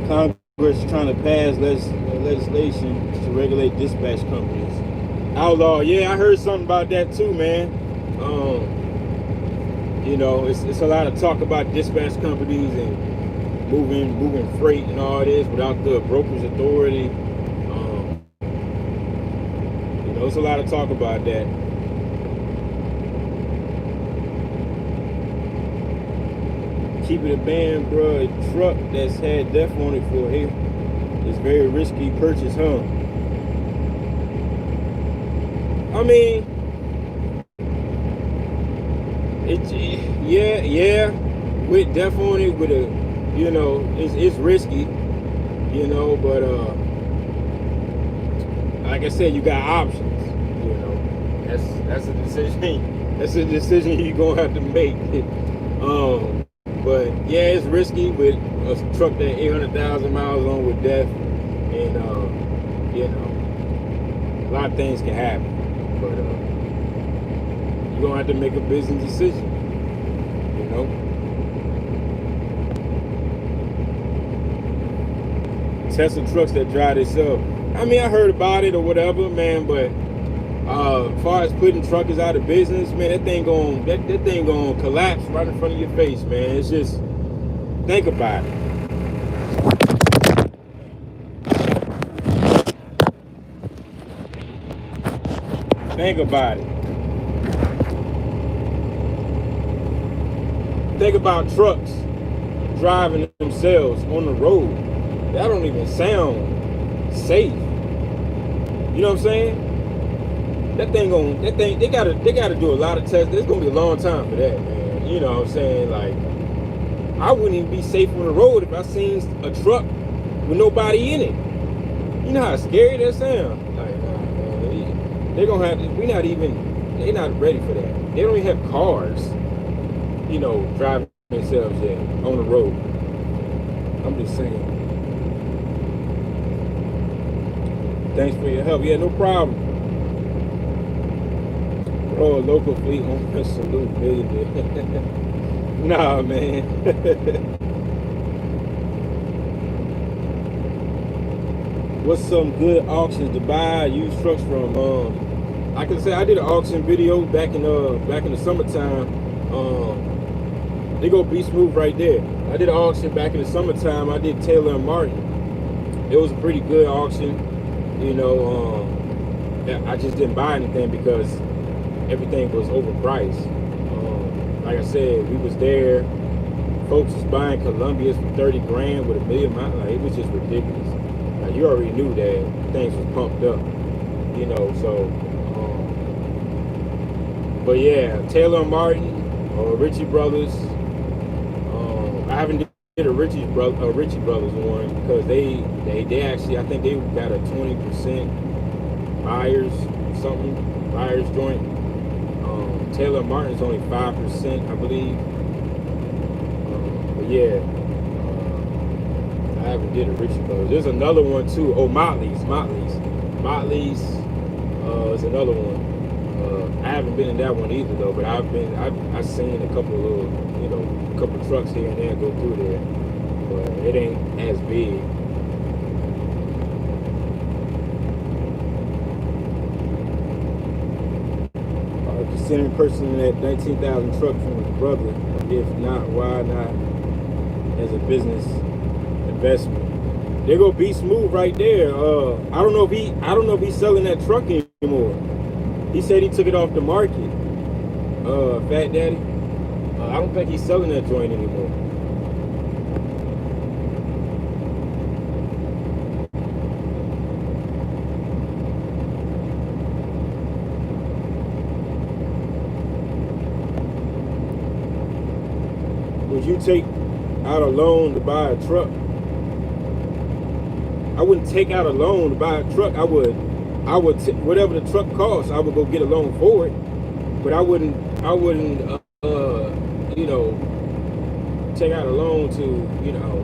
Congress is trying to pass legislation to regulate dispatch companies. Outlaw, yeah, I heard something about that too, man. You know, it's a lot of talk about dispatch companies and moving freight and all this without the broker's authority. You know, it's a lot of talk about that. Keep it a band, bro. A truck that's had death on it for it's very risky purchase, huh? I mean, yeah, with death on it, with a, you know, it's risky, you know, but like I said, you got options, you know. That's a decision. That's a decision you're gonna have to make. But yeah, it's risky with a truck that 800,000 miles on with death, and you know, a lot of things can happen. But you're gonna have to make a business decision, you know. Tesla trucks that drive themselves. I mean, I heard about it or whatever, man, but as far as putting truckers out of business, man, that thing gonna collapse right in front of your face, man. It's just, think about it. Think about it. Think about trucks driving themselves on the road. That don't even sound safe. You know what I'm saying? They gotta do a lot of tests. It's gonna be a long time for that, man. You know what I'm saying? Like, I wouldn't even be safe on the road if I seen a truck with nobody in it. You know how scary that sounds? Like, nah, man, they're gonna have to, they're not ready for that. They don't even have cars, you know, driving themselves yet on the road. I'm just saying. Thanks for your help. Yeah, no problem. Bro, a local fleet owner, salute, billionaire. Nah, man. What's some good auctions to buy used trucks from? I can say I did an auction video back in the summertime. They go Be Smooth right there. I did an auction back in the summertime. I did Taylor and Martin. It was a pretty good auction. You know, I just didn't buy anything because everything was overpriced. Like I said, we was there. Folks was buying Columbias for 30 grand with $1 million miles. Like, it was just ridiculous. Like, you already knew that things was pumped up, you know. So, but yeah, Taylor and Martin, Ritchie Brothers. I haven't did a Ritchie Brothers one because they actually, I think they got a 20% buyers joint. Taylor Martin's only 5%, I believe. But yeah, I haven't did a Ritchie Brothers. There's another one too. Oh, Motley's is another one. I haven't been in that one either though, but I've seen a couple of couple of trucks here and there go through there, but it ain't as big. Considering purchasing that 19,000 truck from his brother. If not, why not as a business investment? There go Be Smooth right there. I don't know if he's selling that truck anymore. He said he took it off the market. Fat Daddy. I don't think he's selling that joint anymore. would you take out a loan to buy a truck? I wouldn't take out a loan to buy a truck. I would whatever the truck costs, I would go get a loan for it. But I wouldn't you know, take out a loan to, you know,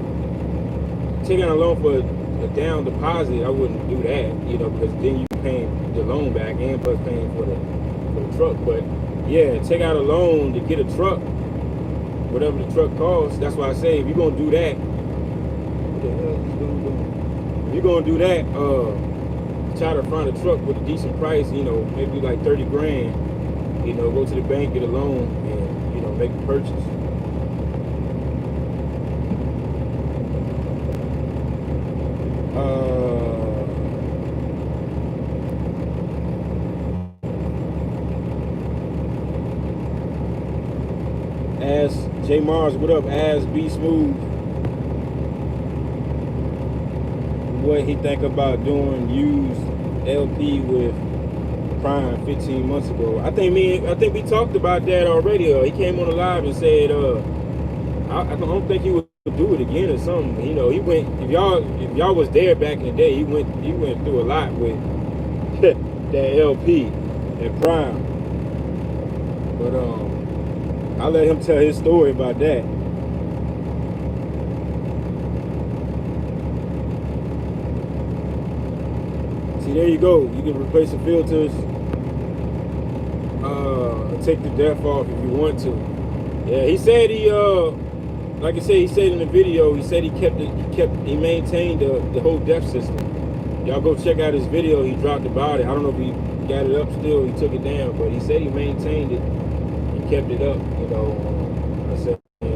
take out a loan for a down deposit. I wouldn't do that, you know, because then you're paying the loan back and plus paying for the truck. But yeah, take out a loan to get a truck, whatever the truck costs. That's why I say if you're gonna do that, what the hell is this dude doing? If you're gonna do that, try to find a truck with a decent price, you know, maybe like 30 grand, you know, go to the bank, get a loan, and, you know, make the purchase. Ask J Mars, what up? Ask B Smooth what he think about doing used LP with Prime 15 months ago. I think we talked about that already. He came on the live and said, I don't think he would do it again or something. You know, he went. If y'all was there back in the day, he went through a lot with that LP and Prime. But I'll let him tell his story about that. See, there you go. You can replace the filters, take the depth off if you want to. Yeah, he said like I said, he said in the video, he said he maintained the whole depth system. Y'all go check out his video he dropped about it. I don't know if he got it up still, he took it down, but he said he maintained it and kept it up, you know.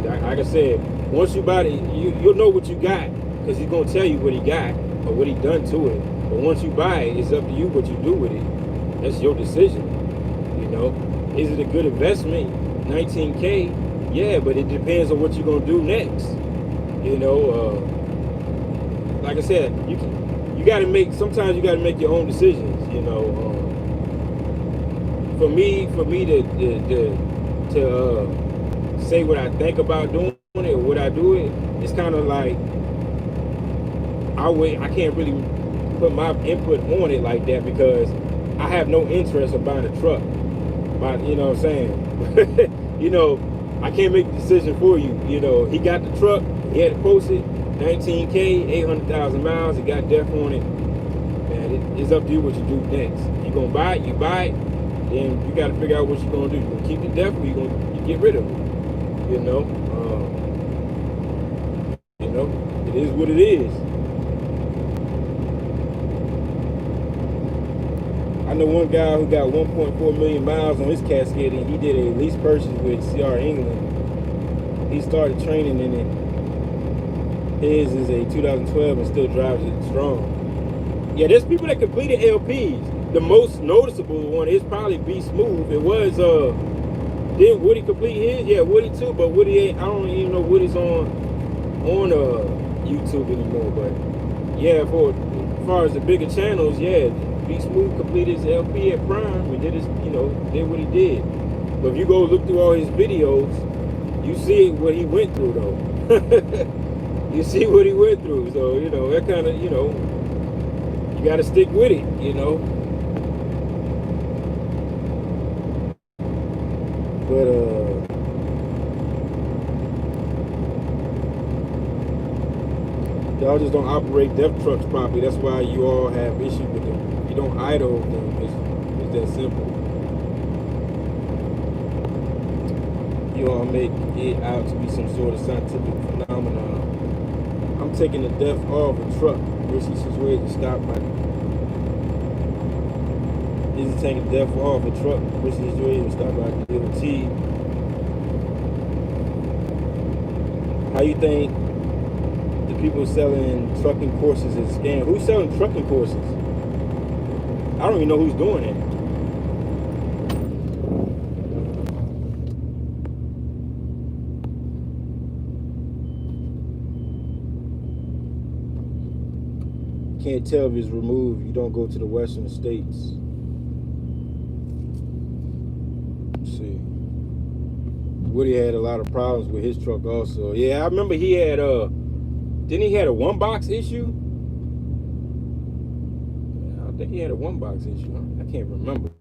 Like I said, once you buy it, you'll know what you got, because he's gonna tell you what he got or what he done to it. But once you buy it, it's up to you what you do with it. That's your decision, you know. Is it a good investment? 19K? Yeah, but it depends on what you're gonna do next. You know, like I said, sometimes you gotta make your own decisions, you know. For me to say what I think about doing it or what I do it, it's kind of like I can't really put my input on it like that, because I have no interest in buying a truck. You know what I'm saying? You know, I can't make the decision for you. You know, he got the truck, he had it posted, 19K, 800,000 miles, he got def on it. Man, it's up to you what you do next. You gonna buy it, you buy it, then you gotta figure out what you're gonna do. You gonna keep the def or you get rid of it. You know, it is what it is. I know one guy who got 1.4 million miles on his cascade, and he did a lease purchase with CR England. He started training in it. His is a 2012 and still drives it strong. Yeah, there's people that completed LPs. The most noticeable one is probably B Smooth. It was did Woody complete his? Yeah, Woody too, but Woody I don't even know Woody's on YouTube anymore. But yeah, as far as the bigger channels, yeah, B Smooth completed his LP at Prime and did what he did. But if you go look through all his videos, you see what he went through though. You see what he went through. So, you know, that kind of, you know, you gotta stick with it, you know. But y'all just don't operate depth trucks properly. That's why you all have issues with them. You don't idle them. It's that simple. You all make it out to be some sort of scientific phenomenon. I'm taking the depth off a truck. Risky situation to stop my. Is it taking the depth off a truck? Risky situation to stop by DOT. How you think the people selling trucking courses is scam? Who's selling trucking courses? I don't even know who's doing it. Can't tell if it's removed. You don't go to the western states. Let's see. Woody had a lot of problems with his truck also. Yeah, I remember he had didn't he had a one box issue? I think he had a one box issue. I can't remember.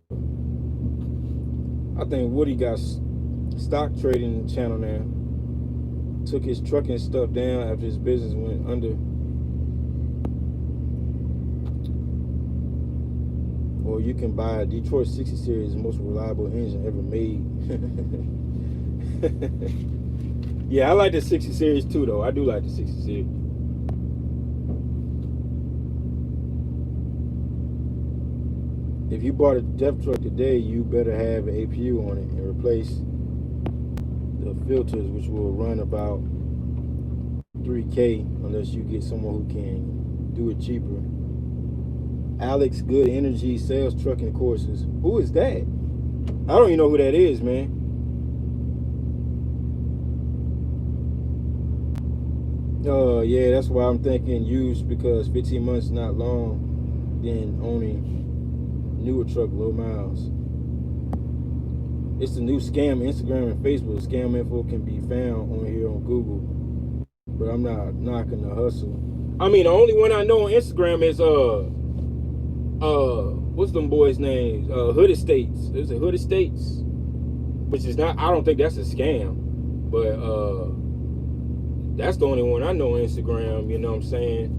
I think Woody got stock trading channel now. Took his trucking stuff down after his business went under. Or you can buy a Detroit 60 Series, the most reliable engine ever made. Yeah, I like the 60 Series too, though. I do like the 60 Series. If you bought a DEF truck today, you better have an APU on it and replace the filters, which will run about $3K unless you get someone who can do it cheaper. Alex Good Energy Sales Trucking Courses. Who is that? I don't even know who that is, man. Yeah, that's why I'm thinking used, because 15 months not long, then owning newer truck, low miles. It's the new scam. Instagram and Facebook scam info can be found on here on Google, but I'm not knocking the hustle. I mean, the only one I know on Instagram is what's them boys' names? Hood Estates. There's a Hood Estates, which is not. I don't think that's a scam, but that's the only one I know on Instagram. You know what I'm saying?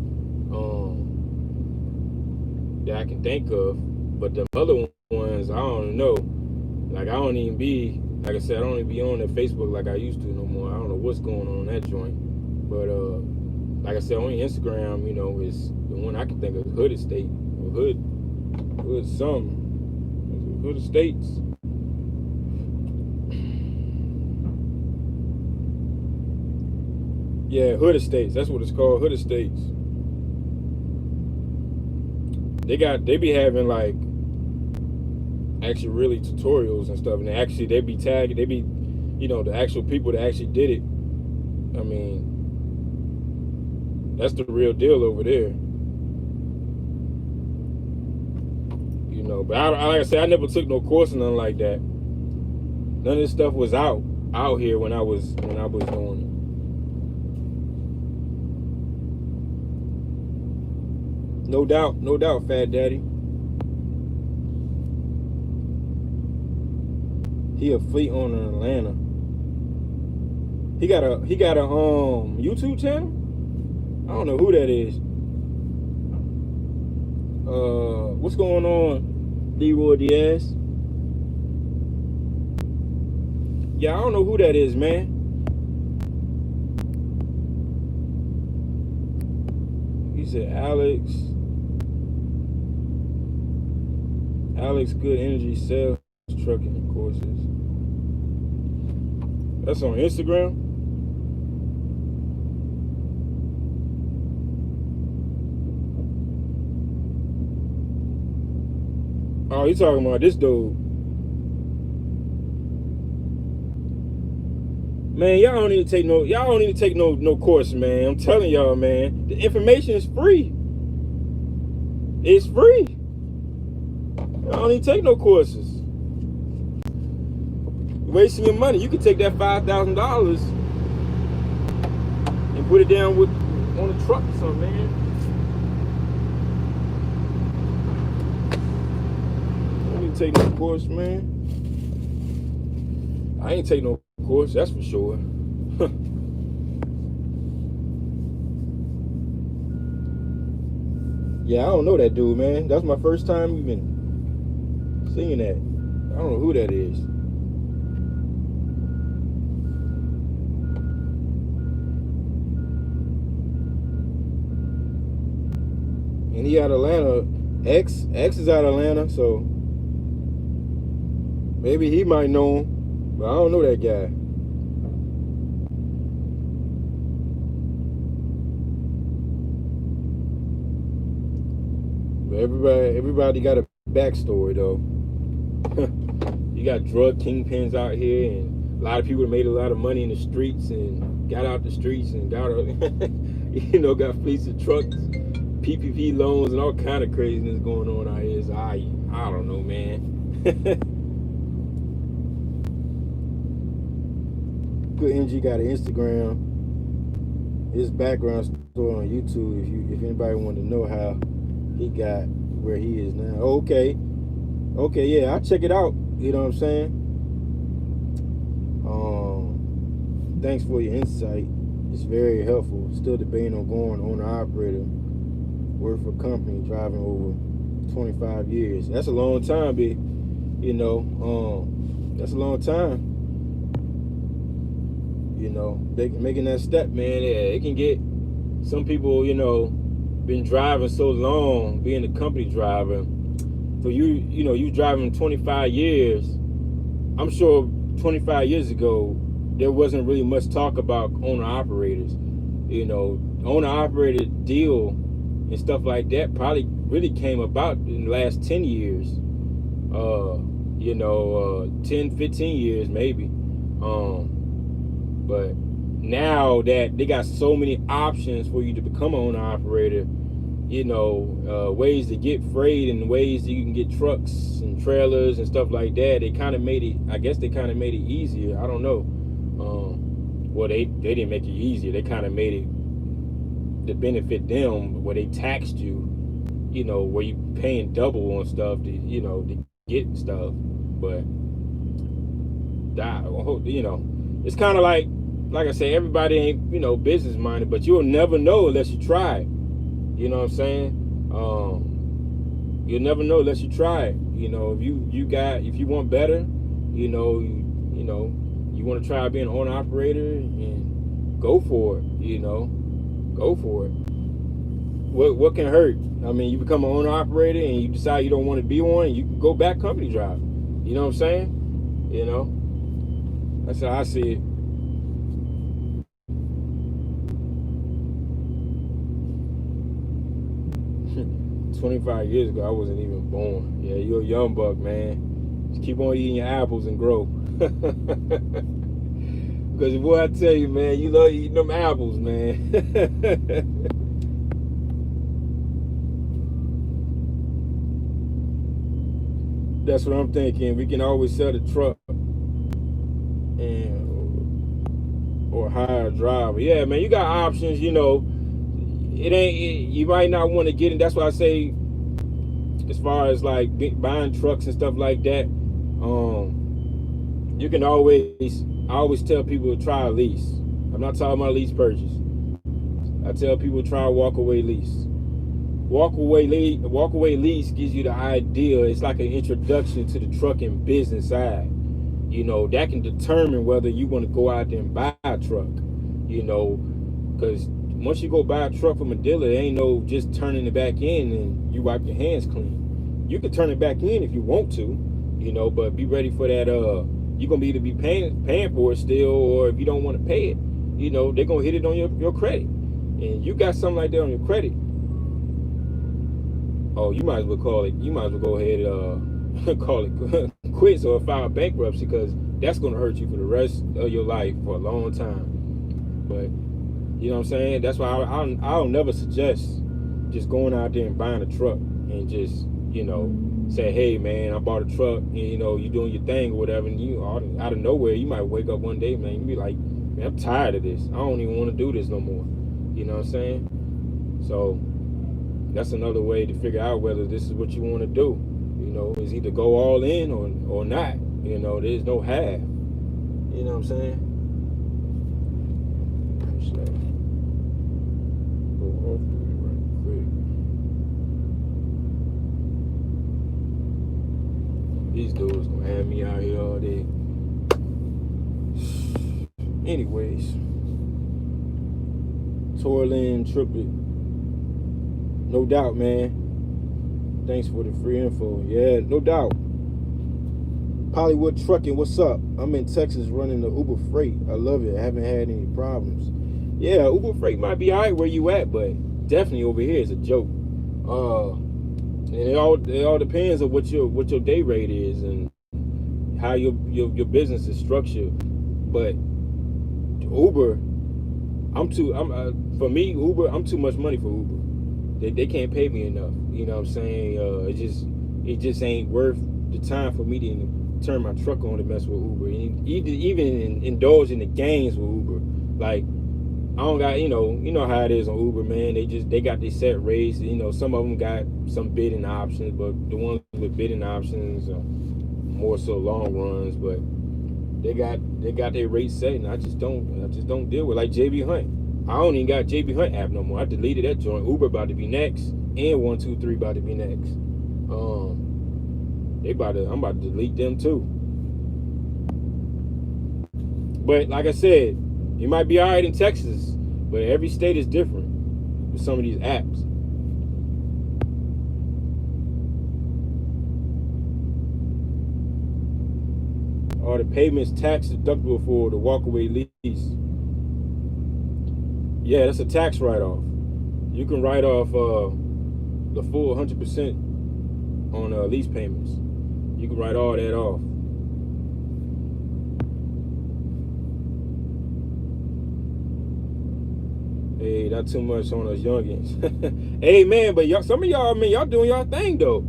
That I can think of. But the other ones, I don't know. Like, I don't even be, like I said, I don't even be on that Facebook like I used to no more. I don't know what's going on that joint. But like I said, on Instagram, you know, is the one I can think of, Hood Estate, or Hood something. Hood Estates. Yeah, Hood Estates. That's what it's called, Hood Estates. They be having like actually really tutorials and stuff, and they be tagged, they be, you know, the actual people that actually did it. I mean, that's the real deal over there. You know, but like I said, I never took no course or nothing like that. None of this stuff was out here when I was doing it. No doubt, Fat Daddy. He a fleet owner in Atlanta. He got a YouTube channel. I don't know who that is. What's going on, Leroy Diaz? Yeah, I don't know who that is, man. He said Alex Good Energy Sales Trucking Courses. That's on Instagram. Oh, you talking about this dude? Man, y'all don't need to take no course, man. I'm telling y'all, man. The information is free. It's free. Y'all don't need to take no courses. You're wasting your money. You can take that $5,000 and put it down on a truck or something, man. I don't need to take no course, man. I ain't take no course, that's for sure. Yeah, I don't know that dude, man. That's my first time even seeing that. I don't know who that is. And he out of Atlanta. X is out of Atlanta, so maybe he might know him. But I don't know that guy. But everybody got a backstory though. You got drug kingpins out here, and a lot of people that made a lot of money in the streets and got out the streets and got fleets of trucks, PPP loans, and all kind of craziness going on out here. So I don't know, man. Good Energy got an Instagram. His background story on YouTube. If anybody wanted to know how he got where he is now. Oh, okay, yeah, I'll check it out. You know what I'm saying? Thanks for your insight. It's very helpful. Still debating on going owner operator, work for a company, driving over 25 years. That's a long time, B. You know, that's a long time. You know, making that step, man. Yeah, it can get some people. You know, been driving so long, being a company driver. For you driving 25 years. I'm sure 25 years ago, there wasn't really much talk about owner-operators. You know, owner-operator deal and stuff like that probably really came about in the last 10 years. 10, 15 years maybe. But now that they got so many options for you to become an owner-operator, you know, ways to get freight and ways that you can get trucks and trailers and stuff like that. They kind of made it, I guess they kind of made it easier. I don't know. Well, they didn't make it easier. They kind of made it to benefit them, where they taxed you, you know, where you paying double on stuff to, you know, to get stuff. But that, you know, it's kind of like I say, everybody ain't, you know, business minded, but you'll never know unless you try. You know what I'm saying? You'll never know unless you try it. You know, if you want better, you want to try being an owner operator, and go for it. You know, go for it. What can hurt? I mean, you become an owner operator and you decide you don't want to be one, and you can go back company drive. You know what I'm saying? You know, that's how I see it. $25 years ago, I wasn't even born. Yeah, you're a young buck, man. Just keep on eating your apples and grow. Because boy, I tell you, man, you love eating them apples, man. That's what I'm thinking. We can always sell the truck or hire a driver. Yeah, man, you got options, you know. You might not want to get in. That's why I say, as far as like buying trucks and stuff like that, you can always, I always tell people to try a lease. I'm not talking about lease purchase. I tell people to try a walk-away lease. Walk-away lease gives you the idea. It's like an introduction to the trucking business side. You know, that can determine whether you want to go out there and buy a truck. You know, because once you go buy a truck from a dealer, it ain't no just turning it back in and you wipe your hands clean. You can turn it back in if you want to, you know, but be ready for that. You're gonna either be paying for it still, or if you don't want to pay it, you know, they're gonna hit it on your credit. And you got something like that on your credit, oh, you might as well go ahead call it quits or file bankruptcy, because that's gonna hurt you for the rest of your life for a long time. But you know what I'm saying? That's why I'll never suggest just going out there and buying a truck and just, you know, say, hey, man, I bought a truck, and, you know, you're doing your thing or whatever, and you out of nowhere, you might wake up one day, man, you be like, man, I'm tired of this. I don't even want to do this no more. You know what I'm saying? So that's another way to figure out whether this is what you want to do. You know, is either go all in or not. You know, there's no half. You know what I'm saying? These dudes gonna have me out here all day. Anyways, toiling triplet. No doubt, man. Thanks for the free info. Yeah, no doubt. Hollywood Trucking, what's up? I'm in Texas running the Uber Freight. I love it. I haven't had any problems. Yeah, Uber Freight might be all right where you at, but definitely over here is a joke. And it all depends on what your day rate is and how your business is structured. But Uber, for me, Uber, I'm too much money for Uber. They can't pay me enough. You know what I'm saying? It just ain't worth the time for me turn my truck on to mess with Uber. And even indulge in the games with Uber. Like, I don't got, you know how it is on Uber, man. They got their set rates. You know, some of them got some bidding options, but the ones with bidding options are more so long runs. But they got their rates set, and I just don't deal with, like, JB Hunt. I don't even got JB Hunt app no more. I deleted that joint. Uber about to be next, and 123 about to be next. I'm about to delete them too. But like I said, you might be all right in Texas, but every state is different with some of these apps. Are the payments tax deductible for the walkaway lease? Yeah, that's a tax write-off. You can write off the full 100% on lease payments. You can write all that off. Hey, not too much on us youngins. Hey, man, but some of y'all, man, y'all doing y'all thing though.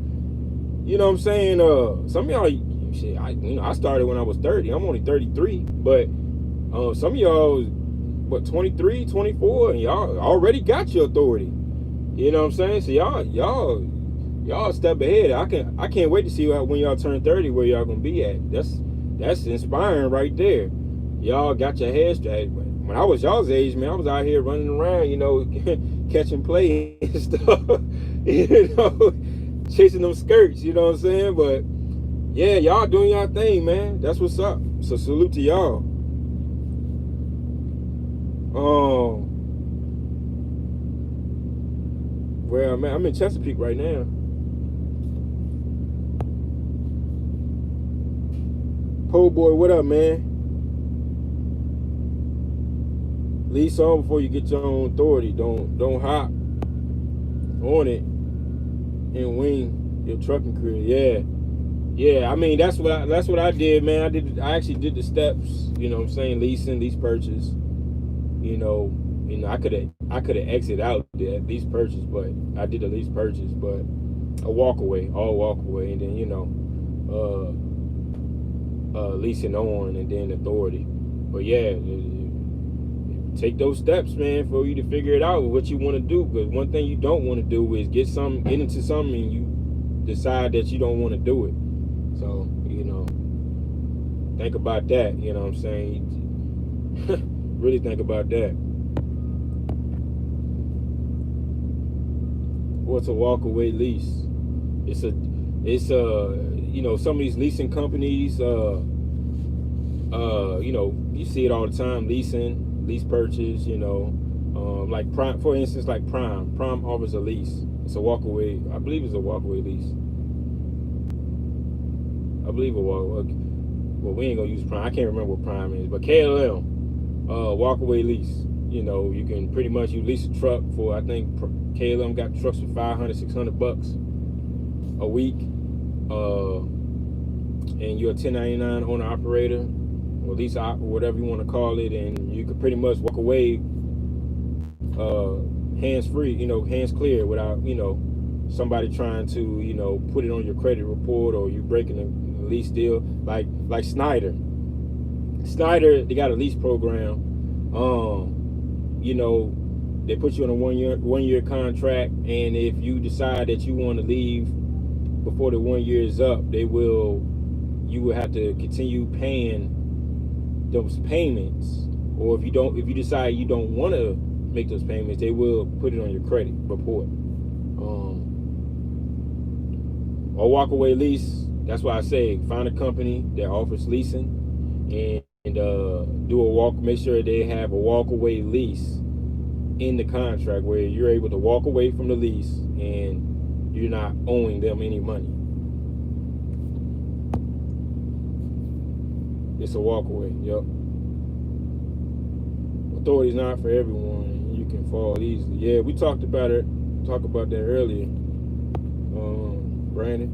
You know what I'm saying? Some of y'all, shit, I started when I was 30. I'm only 33, but some of y'all, what, 23, 24, and y'all already got your authority. You know what I'm saying? So y'all step ahead. I can't wait to see when y'all turn 30 where y'all gonna be at. That's inspiring right there. Y'all got your head straight. When I was y'all's age, man, I was out here running around, you know, catching play and stuff, you know, chasing them skirts, you know what I'm saying? But yeah, y'all doing y'all thing, man. That's what's up. So salute to y'all. Well, man, I'm in Chesapeake right now. Po boy, what up, man? Lease on before you get your own authority. Don't hop on it and wing your trucking career. Yeah. I mean, that's what I did, man. I actually did the steps. You know what I'm saying? Leasing, lease purchase. You know, I could have exited out the lease purchase, but I did the lease purchase, but a walk away, and then, you know, leasing on, and then authority. But yeah, take those steps, man, for you to figure it out what you want to do. Because one thing you don't want to do is get into something and you decide that you don't want to do it. So, you know, think about that. You know what I'm saying? Really think about that. What's a walkaway lease? It's you know, some of these leasing companies, you know, you see it all the time. Lease purchase, you know, like Prime, for instance, like Prime offers a lease. It's a walkaway. I believe it's a walkaway lease. I believe well, we ain't gonna use Prime. I can't remember what Prime is, but KLM, walkaway lease. You know, you can pretty much, you lease a truck for, I think KLM got trucks for $500-$600 a week, and you're a 1099 owner operator, or lease op, or whatever you want to call it, and you could pretty much walk away hands free, you know, hands clear, without, you know, somebody trying to, you know, put it on your credit report, or you breaking a lease deal, like Snyder, they got a lease program. You know, they put you on a one year contract, and if you decide that you want to leave before the 1 year is up, you will have to continue paying those payments. Or if you decide you don't want to make those payments, they will put it on your credit report. Or walk away lease. That's why I say find a company that offers leasing, and make sure they have a walk away lease in the contract where you're able to walk away from the lease and you're not owing them any money. It's a walk away. Yep. Authority's not for everyone. You can fall easily. Yeah, we talked about that earlier. Brandon,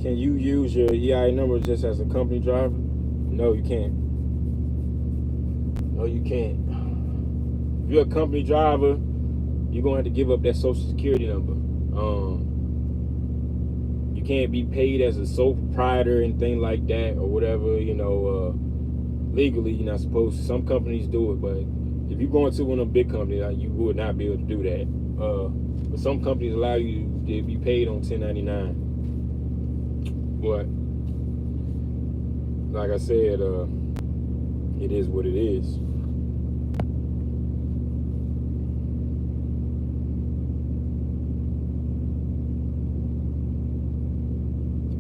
can you use your EI number just as a company driver? No, you can't. No, you can't. If you're a company driver, you're gonna have to give up that social security number. You can't be paid as a sole proprietor and thing like that or whatever. Legally you're not supposed to. Some companies do it, but if you go into one of them big companies, you would not be able to do that. But some companies allow you to be paid on 1099. But like I said, it is what it is.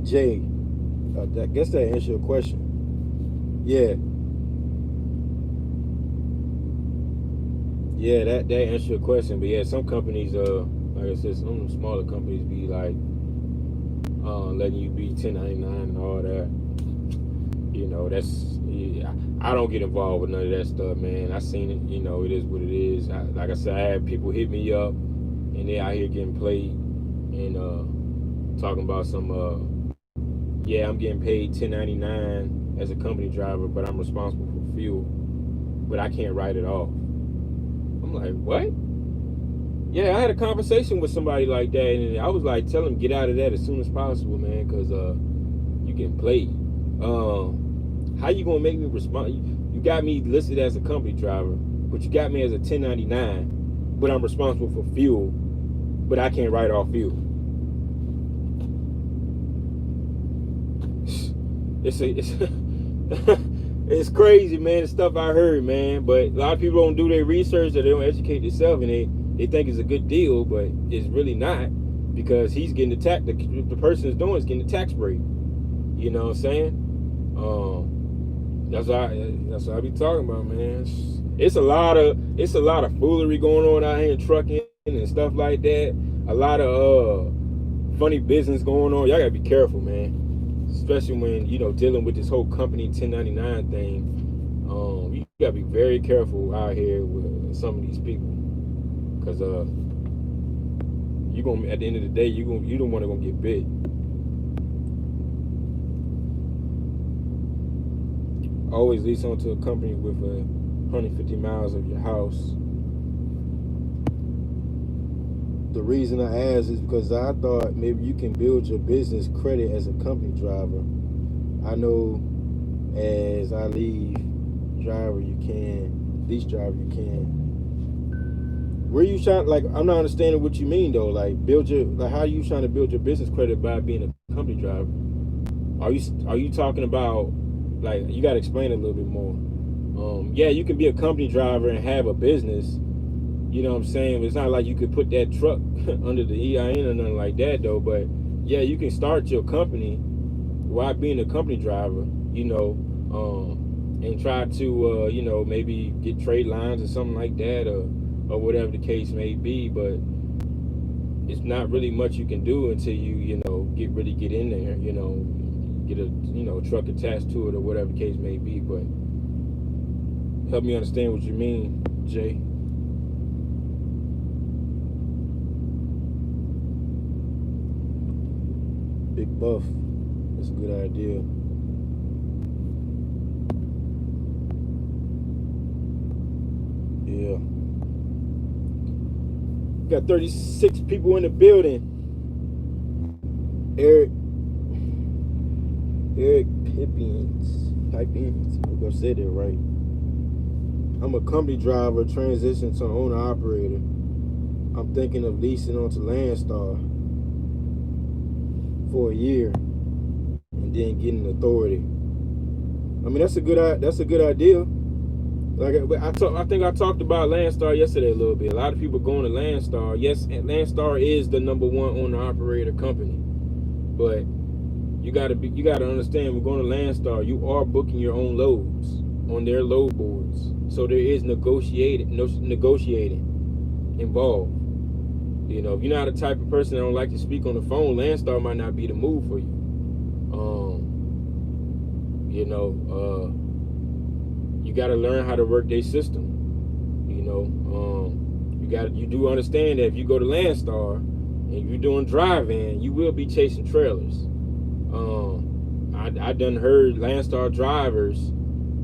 Jay, I guess that answers your question. Yeah. Yeah, that answers your question. But yeah, some companies, like I said, some of the smaller companies be like letting you be 1099 and all that. I don't get involved with none of that stuff, man. I seen it. It is what it is. Like I said, I had people hit me up, and they out here getting played and talking about some. Yeah, I'm getting paid 1099 as a company driver, but I'm responsible for fuel, but I can't write it off. I'm like, what? Yeah, I had a conversation with somebody like that, and I was like, tell them get out of that as soon as possible, man, because you getting played. How you gonna make me respond? You got me listed as a company driver, but you got me as a 1099, but I'm responsible for fuel, but I can't write off fuel. It's it's crazy, man. The stuff I heard, man. But a lot of people don't do their research, or they don't educate themselves, and they think it's a good deal, but it's really not, because he's getting the tax. The person is doing is getting the tax break. You know what I'm saying? That's what I be talking about, man. It's a lot of foolery going on out here in trucking and stuff like that. A lot of funny business going on. Y'all gotta be careful, man. Especially when dealing with this whole company 1099 thing. You gotta be very careful out here with some of these people, because you gonna, at the end of the day, you don't want to get bit. Always lease onto a company with 150 miles of your house. The reason I asked is because I thought maybe you can build your business credit as a company driver. I know as I leave driver you can, lease driver you can. Where you trying? Like, I'm not understanding what you mean though. Like, how are you trying to build your business credit by being a company driver? Are you talking about, like, you got to explain it a little bit more. Yeah, you can be a company driver and have a business. You know what I'm saying? But it's not like you could put that truck under the EIN or nothing like that, though. But yeah, you can start your company while being a company driver, and try to, maybe get trade lines or something like that, or whatever the case may be. But it's not really much you can do until you, get in there, get a truck attached to it or whatever the case may be. But help me understand what you mean, Jay. Big buff. That's a good idea. Yeah. Got 36 people in the building. Eric Pippins. I hope I said that right. I'm a company driver, transition to owner operator. I'm thinking of leasing onto Landstar for a year and then getting authority. I mean, that's a good idea. Like, I think I talked about Landstar yesterday a little bit. A lot of people going to Landstar. Yes, Landstar is the number one owner operator company, but you gotta understand, we're going to Landstar. You are booking your own loads on their load boards, so there is negotiating involved. If you're not the type of person that don't like to speak on the phone, Landstar might not be the move for you. You got to learn how to work their system. You do understand that if you go to Landstar and you're doing drive-in, you will be chasing trailers. I done heard Landstar drivers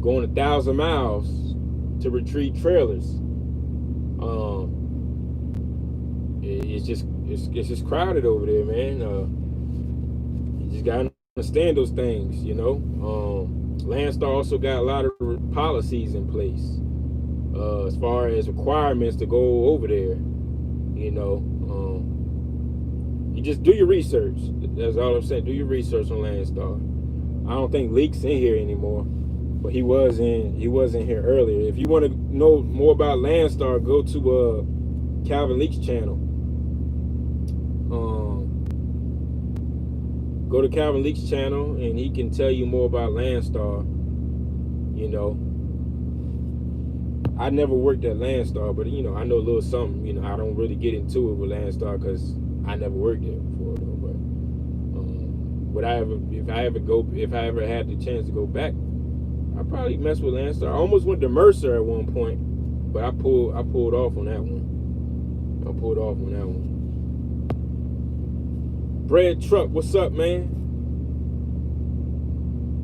going 1,000 miles to retrieve trailers. It's just crowded over there, man. just gotta understand those things, you know. Landstar also got a lot of policies in place as far as requirements to go over there. You know, you just do your research. That's all I'm saying. Do your research on Landstar. I don't think Leak's in here anymore, but he was in here earlier. If you want to know more about Landstar, go to Calvin Leak's channel. Go to Calvin Leak's channel, and he can tell you more about Landstar. You know, I never worked at Landstar, but you know, I know a little something. You know, I don't really get into it with Landstar because I never worked there before, though. But would I ever, if I ever had the chance to go back, I'd probably mess with Landstar. I almost went to Mercer at one point, but I pulled off on that one. Bread Truck, what's up, man?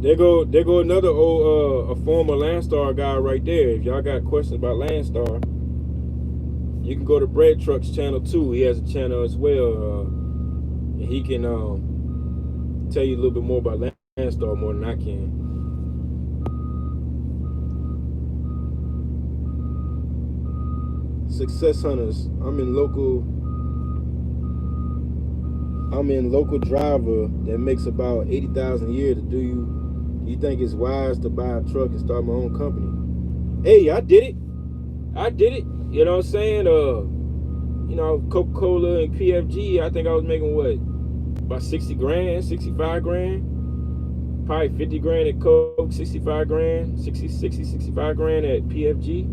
There go another old a former Landstar guy right there. If y'all got questions about Landstar, you can go to Bread Truck's channel too. He has a channel as well, and he can tell you a little bit more about Landstar more than I can. Success Hunters. I'm in local driver that makes about 80,000 a year. Do you think it's wise to buy a truck and start my own company? Hey, I did it. You know what I'm saying? You know, Coca-Cola and PFG, I think I was making what? About 60 grand, 65 grand. Probably 50 grand at Coke, 65 grand, 65 grand at PFG.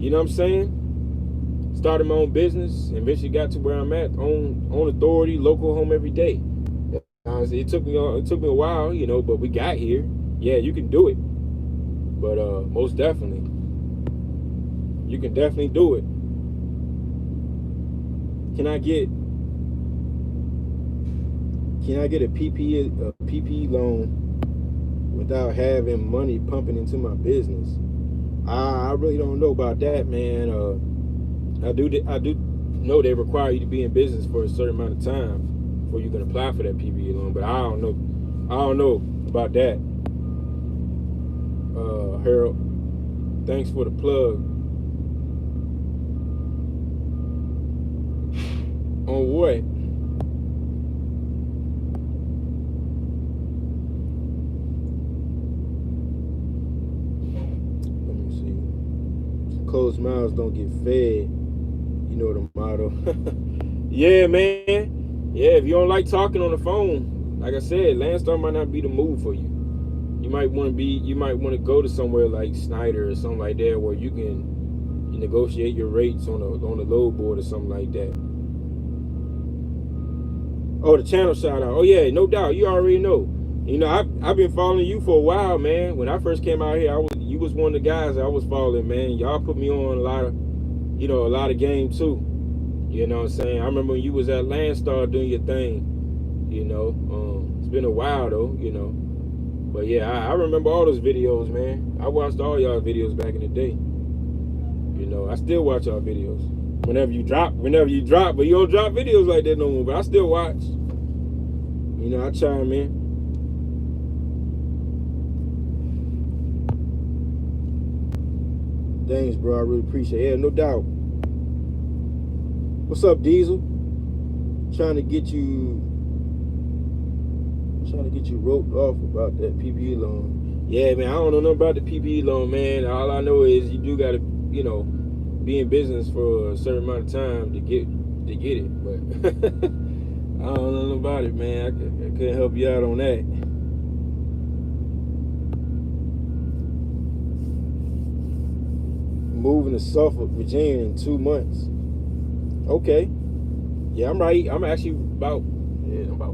You know what I'm saying? Started my own business and eventually got to where I'm at, own authority, local home every day. It took me a while, you know, but we got here. Yeah, you can do it. But most definitely, you can definitely do it. Can I get a PPE loan without having money pumping into my business? I really don't know about that, man. I do know they require you to be in business for a certain amount of time before you can apply for that PPE loan, but I don't know about that. Harold, thanks for the plug. On what? Let me see. Closed mouths don't get fed. You know the motto. Yeah, man. Yeah, if you don't like talking on the phone, like I said, Landstar might not be the move for you. You might want to go to somewhere like Snyder or something like that, where you can negotiate your rates on the load board or something like that. Oh, the channel shout out. Oh yeah, no doubt. You already know. You know, I've been following you for a while, man. When I first came out here, you was one of the guys I was following, man. Y'all put me on a lot of game too. You know what I'm saying? I remember when you was at Landstar doing your thing. You know, it's been a while though, you know. But yeah, I remember all those videos, man. I watched all y'all videos back in the day. You know, I still watch y'all videos. Whenever you drop, but you don't drop videos like that no more. But I still watch. You know, I chime in. Thanks, bro. I really appreciate it. Yeah, no doubt. What's up, Diesel? Trying to get you roped off about that PPE loan. Yeah, man, I don't know nothing about the PPE loan, man. All I know is you do gotta, you know, be in business for a certain amount of time to get it. But I don't know nothing about it, man. I couldn't help you out on that. Moving to Suffolk, Virginia in 2 months. Okay. Yeah, I'm right. I'm actually about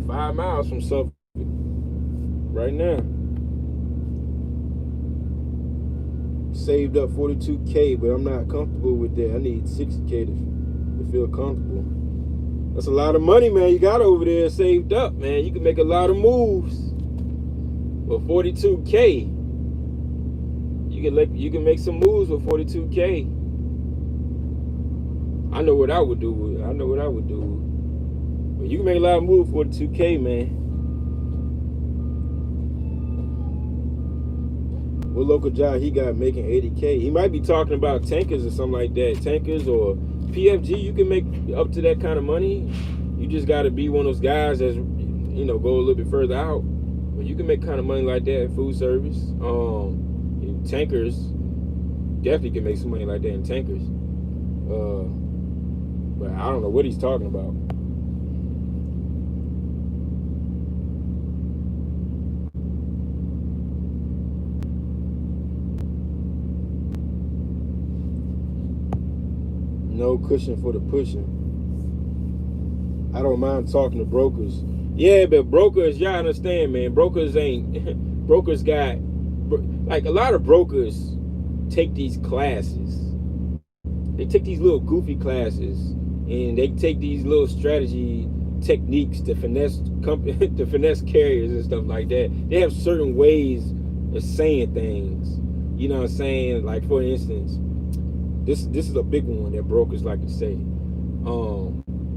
5 miles from Suffolk right now. Saved up 42K, but I'm not comfortable with that. I need 60K to feel comfortable. That's a lot of money, man. You got over there saved up, man. You can make a lot of moves. But 42K, you can make some moves with 42K. I know what I would do. But you can make a lot of moves for 42K, man. What local job he got making 80K? He might be talking about tankers or something like that. Tankers or PFG, you can make up to that kind of money. You just got to be one of those guys that's, go a little bit further out. But you can make kind of money like that in food service. Tankers, definitely can make some money like that in tankers. But I don't know what he's talking about. No cushion for the pushing. I don't mind talking to brokers. Yeah, but brokers, y'all understand, man. Brokers got, like, a lot of brokers take these classes. They take these little goofy classes, and they take these little strategy techniques to finesse to finesse carriers and stuff like that. They have certain ways of saying things. You know what I'm saying? Like, for instance, this is a big one that brokers like to say,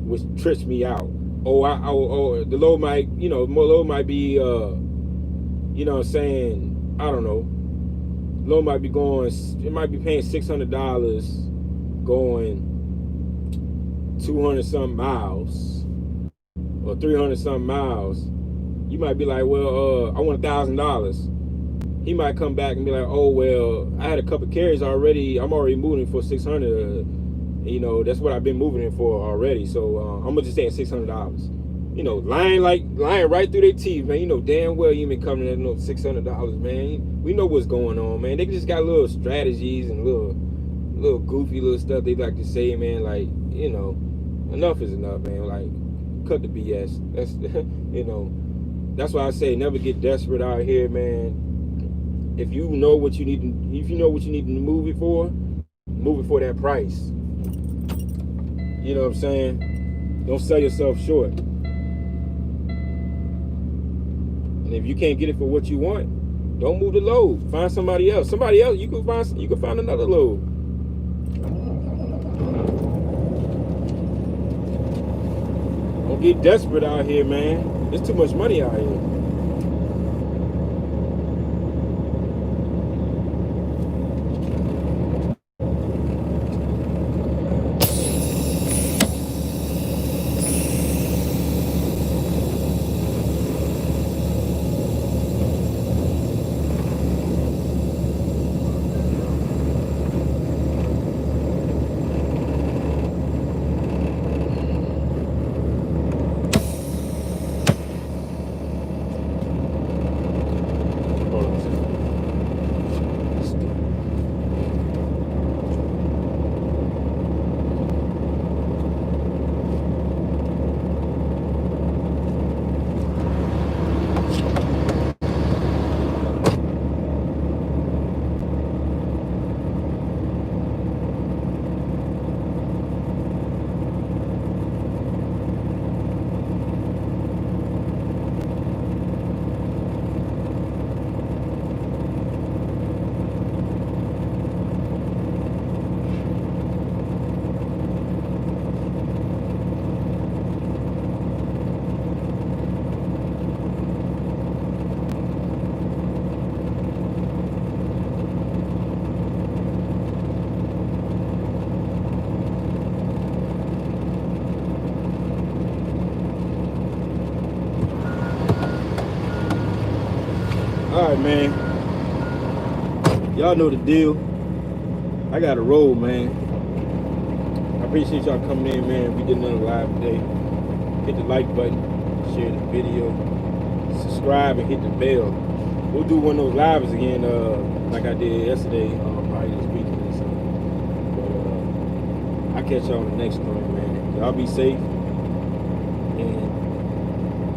which trips me out. The low might, more low might be, you know what I'm saying, I don't know. Low might be going, it might be paying $600 going 200 something miles or 300 something miles. You might be like, well, I want $1,000. He might come back and be like, oh, well, I had a couple carries already. I'm already moving for 600. That's what I've been moving it for already. So I'm gonna just say $600. Lying right through their teeth, man. Damn well you been coming at no $600, man. We know what's going on, man. They just got little strategies and little goofy little stuff they like to say, man. Like, enough is enough, man. Like, cut the BS. That's why I say never get desperate out here, man. If you know what you need to move it for that price. You know what I'm saying? Don't sell yourself short. And if you can't get it for what you want, don't move the load. Find somebody else. You can find another load. Don't get desperate out here, man. There's too much money out here. All right, man. Y'all know the deal. I got to roll, man. I appreciate y'all coming in, man. We did another live today. Hit the like button, share the video, subscribe, and hit the bell. We'll do one of those lives again, like I did yesterday, probably this weekend or something. But I'll catch y'all on the next one, man. Y'all be safe, and